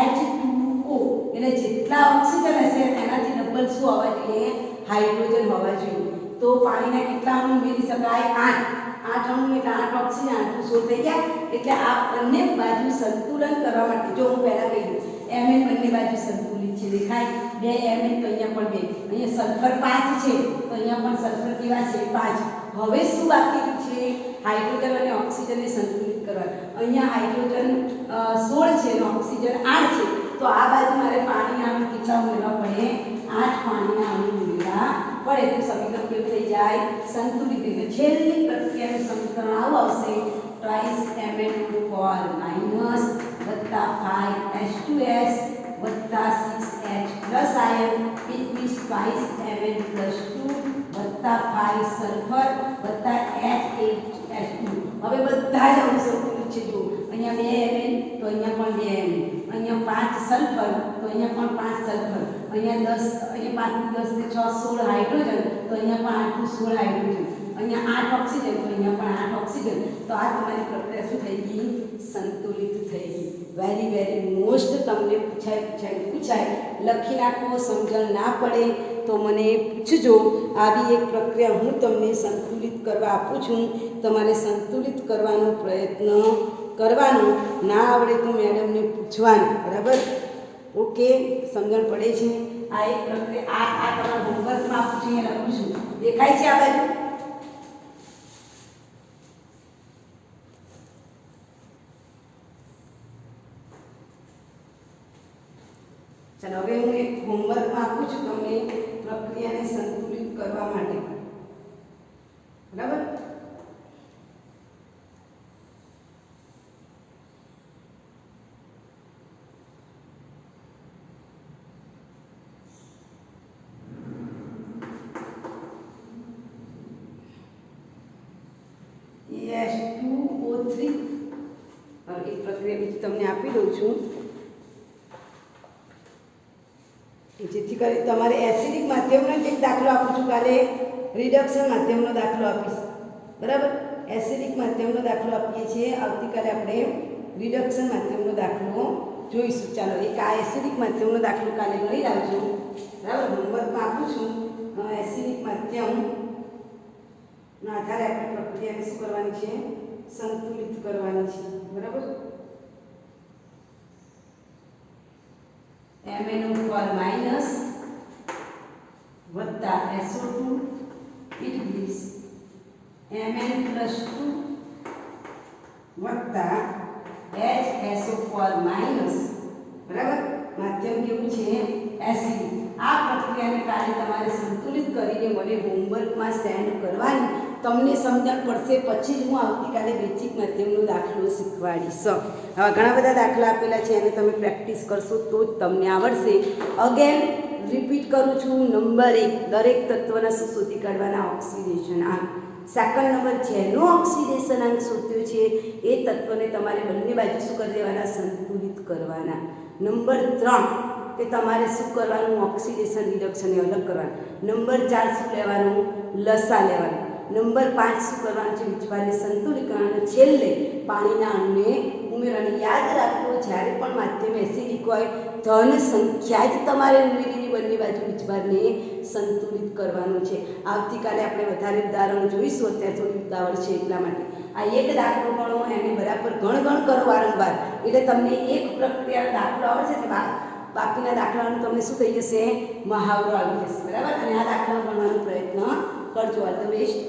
H2O. એટલે જેટલા ઓક્સિજન હશે એનાથી ડબલ શું હોવા જોઈએ? હાઇડ્રોજન હોવા જોઈએ. તો પાણીના કેટલા અણુ ઉમેરી શકાય? 8. 8 અણુ એટલે 8 ઓક્સિજન 8 16 થઈ ગયા. એટલે આ બંને બાજુ સંતુલન કરવા માટે જો હું પહેલા કહી દઉં Mn બંને બાજુ સંતુલિત છે, દેખાય? 2 Mn તો અહીંયા પણ 2. અહીંયા સલ્ફર 5 છે તો અહીંયા પણ સલ્ફર કેવા છે? 5. હવે શું બાકી છે? હાઇડ્રોજન અને ઓક્સિજનને સંતુલિત કરવા. અહીંયા હાઇડ્રોજન 16 છે અને ઓક્સિજન 8 છે. તો આ બાજુ મારે પાણીના અણુ કેટલા ઉમેરવા પડે? 8 પાણીના અણુ ઉમેરવા પડે. તો સમીકરણ કેવું થઈ જાય? સંતુલિત. એટલે છેલ્લી પ્રક્રિયાનું સમીકરણ આવું આવશે: 2MnO4 માઈનસ વત્તા 5H2S વત્તા 6H+ આયન ઇક્વિસ 22Mn+2 વત્તા 5 સલ્ફર વત્તા H2. હવે બધા જ અણુ સંતુલિત છે. જો અહીંયા 2 Mn તો અહીંયા પણ 2 Mn, અહીંયા 5 સલ્ફર તો અહીંયા પણ 5 સલ્ફર, અહીંયા 10 અહીંયા 5 × 10 = 16 હાઇડ્રોજન તો અહીંયા પણ 8 × 16 હાઇડ્રોજન, અહીંયા 8 ઓક્સિજન તો અહીંયા પણ 8 ઓક્સિજન. તો આ તમારી પ્રક્રિયા શું થઈ ગઈ? સંતુલિત થઈ ગઈ. વેરી મોસ્ટ તમને પૂછાય લખી નાખો. સમજણ ના પડે તો મને પૂછજો. આવી એક પ્રક્રિયા હું તમને સંતુલિત કરવા આપું છું. તમારે સંતુલિત કરવાનો પ્રયત્ન કરવાનો. ના આવડે તો મેડમને પૂછવાનું, બરાબર? ઓકે, સમજણ પડે છે? આ એક પ્રક્રિયા આ તમારા હોમવર્કમાં આપું છું, અહીંયા લખું છું. દેખાય છે આ બાજુ? ચાલો હવે હું એક હોમવર્કમાં આપું છું તમને પ્રક્રિયાને સંતુલિત કરવા માટે, બરાબર? પ્રક્રિયા બીજી તમને આપી દઉં છું, જેથી કરી તમારે એસિડિક માધ્યમનો એક દાખલો આપું છું કાલે, રિડક્શન માધ્યમનો દાખલો આપીશ, બરાબર. એસિડિક માધ્યમનો દાખલો આપીએ છીએ, આવતીકાલે આપણે રિડક્શન માધ્યમનો દાખલો જોઈશું. ચાલો એક આ એસિડિક માધ્યમનો દાખલો કાલે ગણી લાવજો, બરાબર. હોમવર્કમાં આપું છું. એસિડિક માધ્યમના આધારે આપણે પ્રક્રિયાને શું કરવાની છે, સંતુલિત કરવાની છે, બરાબર. MnO4 માઇનસ વત્તા SO2 it gives Mn+2 વત્તા HSO4 માઇનસ, બરાબર. માધ્યમ કેવું છે, એસિડિક. આ પ્રક્રિયાને કાલે તમારે સંતુલિત કરીને મને હોમવર્કમાં સેન્ડ કરવાની, તમને સમજણ પડશે પછી જ હું આવતીકાલે બેઝિક માધ્યમનો દાખલો શીખવાડીશ. હવે ઘણા બધા દાખલા આપેલા છે, એને તમે પ્રેક્ટિસ કરશો તો જ તમને આવડશે. અગેન રિપીટ કરું છું, નંબર 1 દરેક તત્વના શું શોધી કાઢવાના, ઓક્સિડેશન આંક. સેકન્ડ નંબર જેનો ઓક્સિડેશન આંક શોધ્યો છે એ તત્વને તમારે બંને બાજુ શું કરી દેવાના, સંતુલિત કરવાના. નંબર 3 કે તમારે શું કરવાનું, ઓક્સિડેશન રિડક્શનને અલગ કરવાનું. નંબર 4 શું લેવાનું, લસા લેવાનું. નંબર 5 શું કરવાનું છે, વીજભારને સંતુલિત કરવાનું. છેલ્લે પાણીના અણુને ઉમેરવાનું. યાદ રાખો, જ્યારે પણ માધ્યમ એસિડિક હોય ધન સંખ્યા જ તમારે ઉમેરીને બંને બાજુ વીજભારને સંતુલિત કરવાનું છે. આવતીકાલે આપણે વધારે ઉદાહરણો જોઈશું, અત્યારે થોડી ઉતાવળ છે એટલા માટે. આ એક દાખલો ગણો, એને બરાબર ગણ કરો વારંવાર, એટલે તમને એક પ્રક્રિયાનો દાખલો આવડશે ને બાકીના દાખલાનું તમને શું થઈ જશે, મહાવરો આવી જશે, બરાબર. અને આ દાખલા ગણવાનો પ્રયત્ન કરજો. All the best.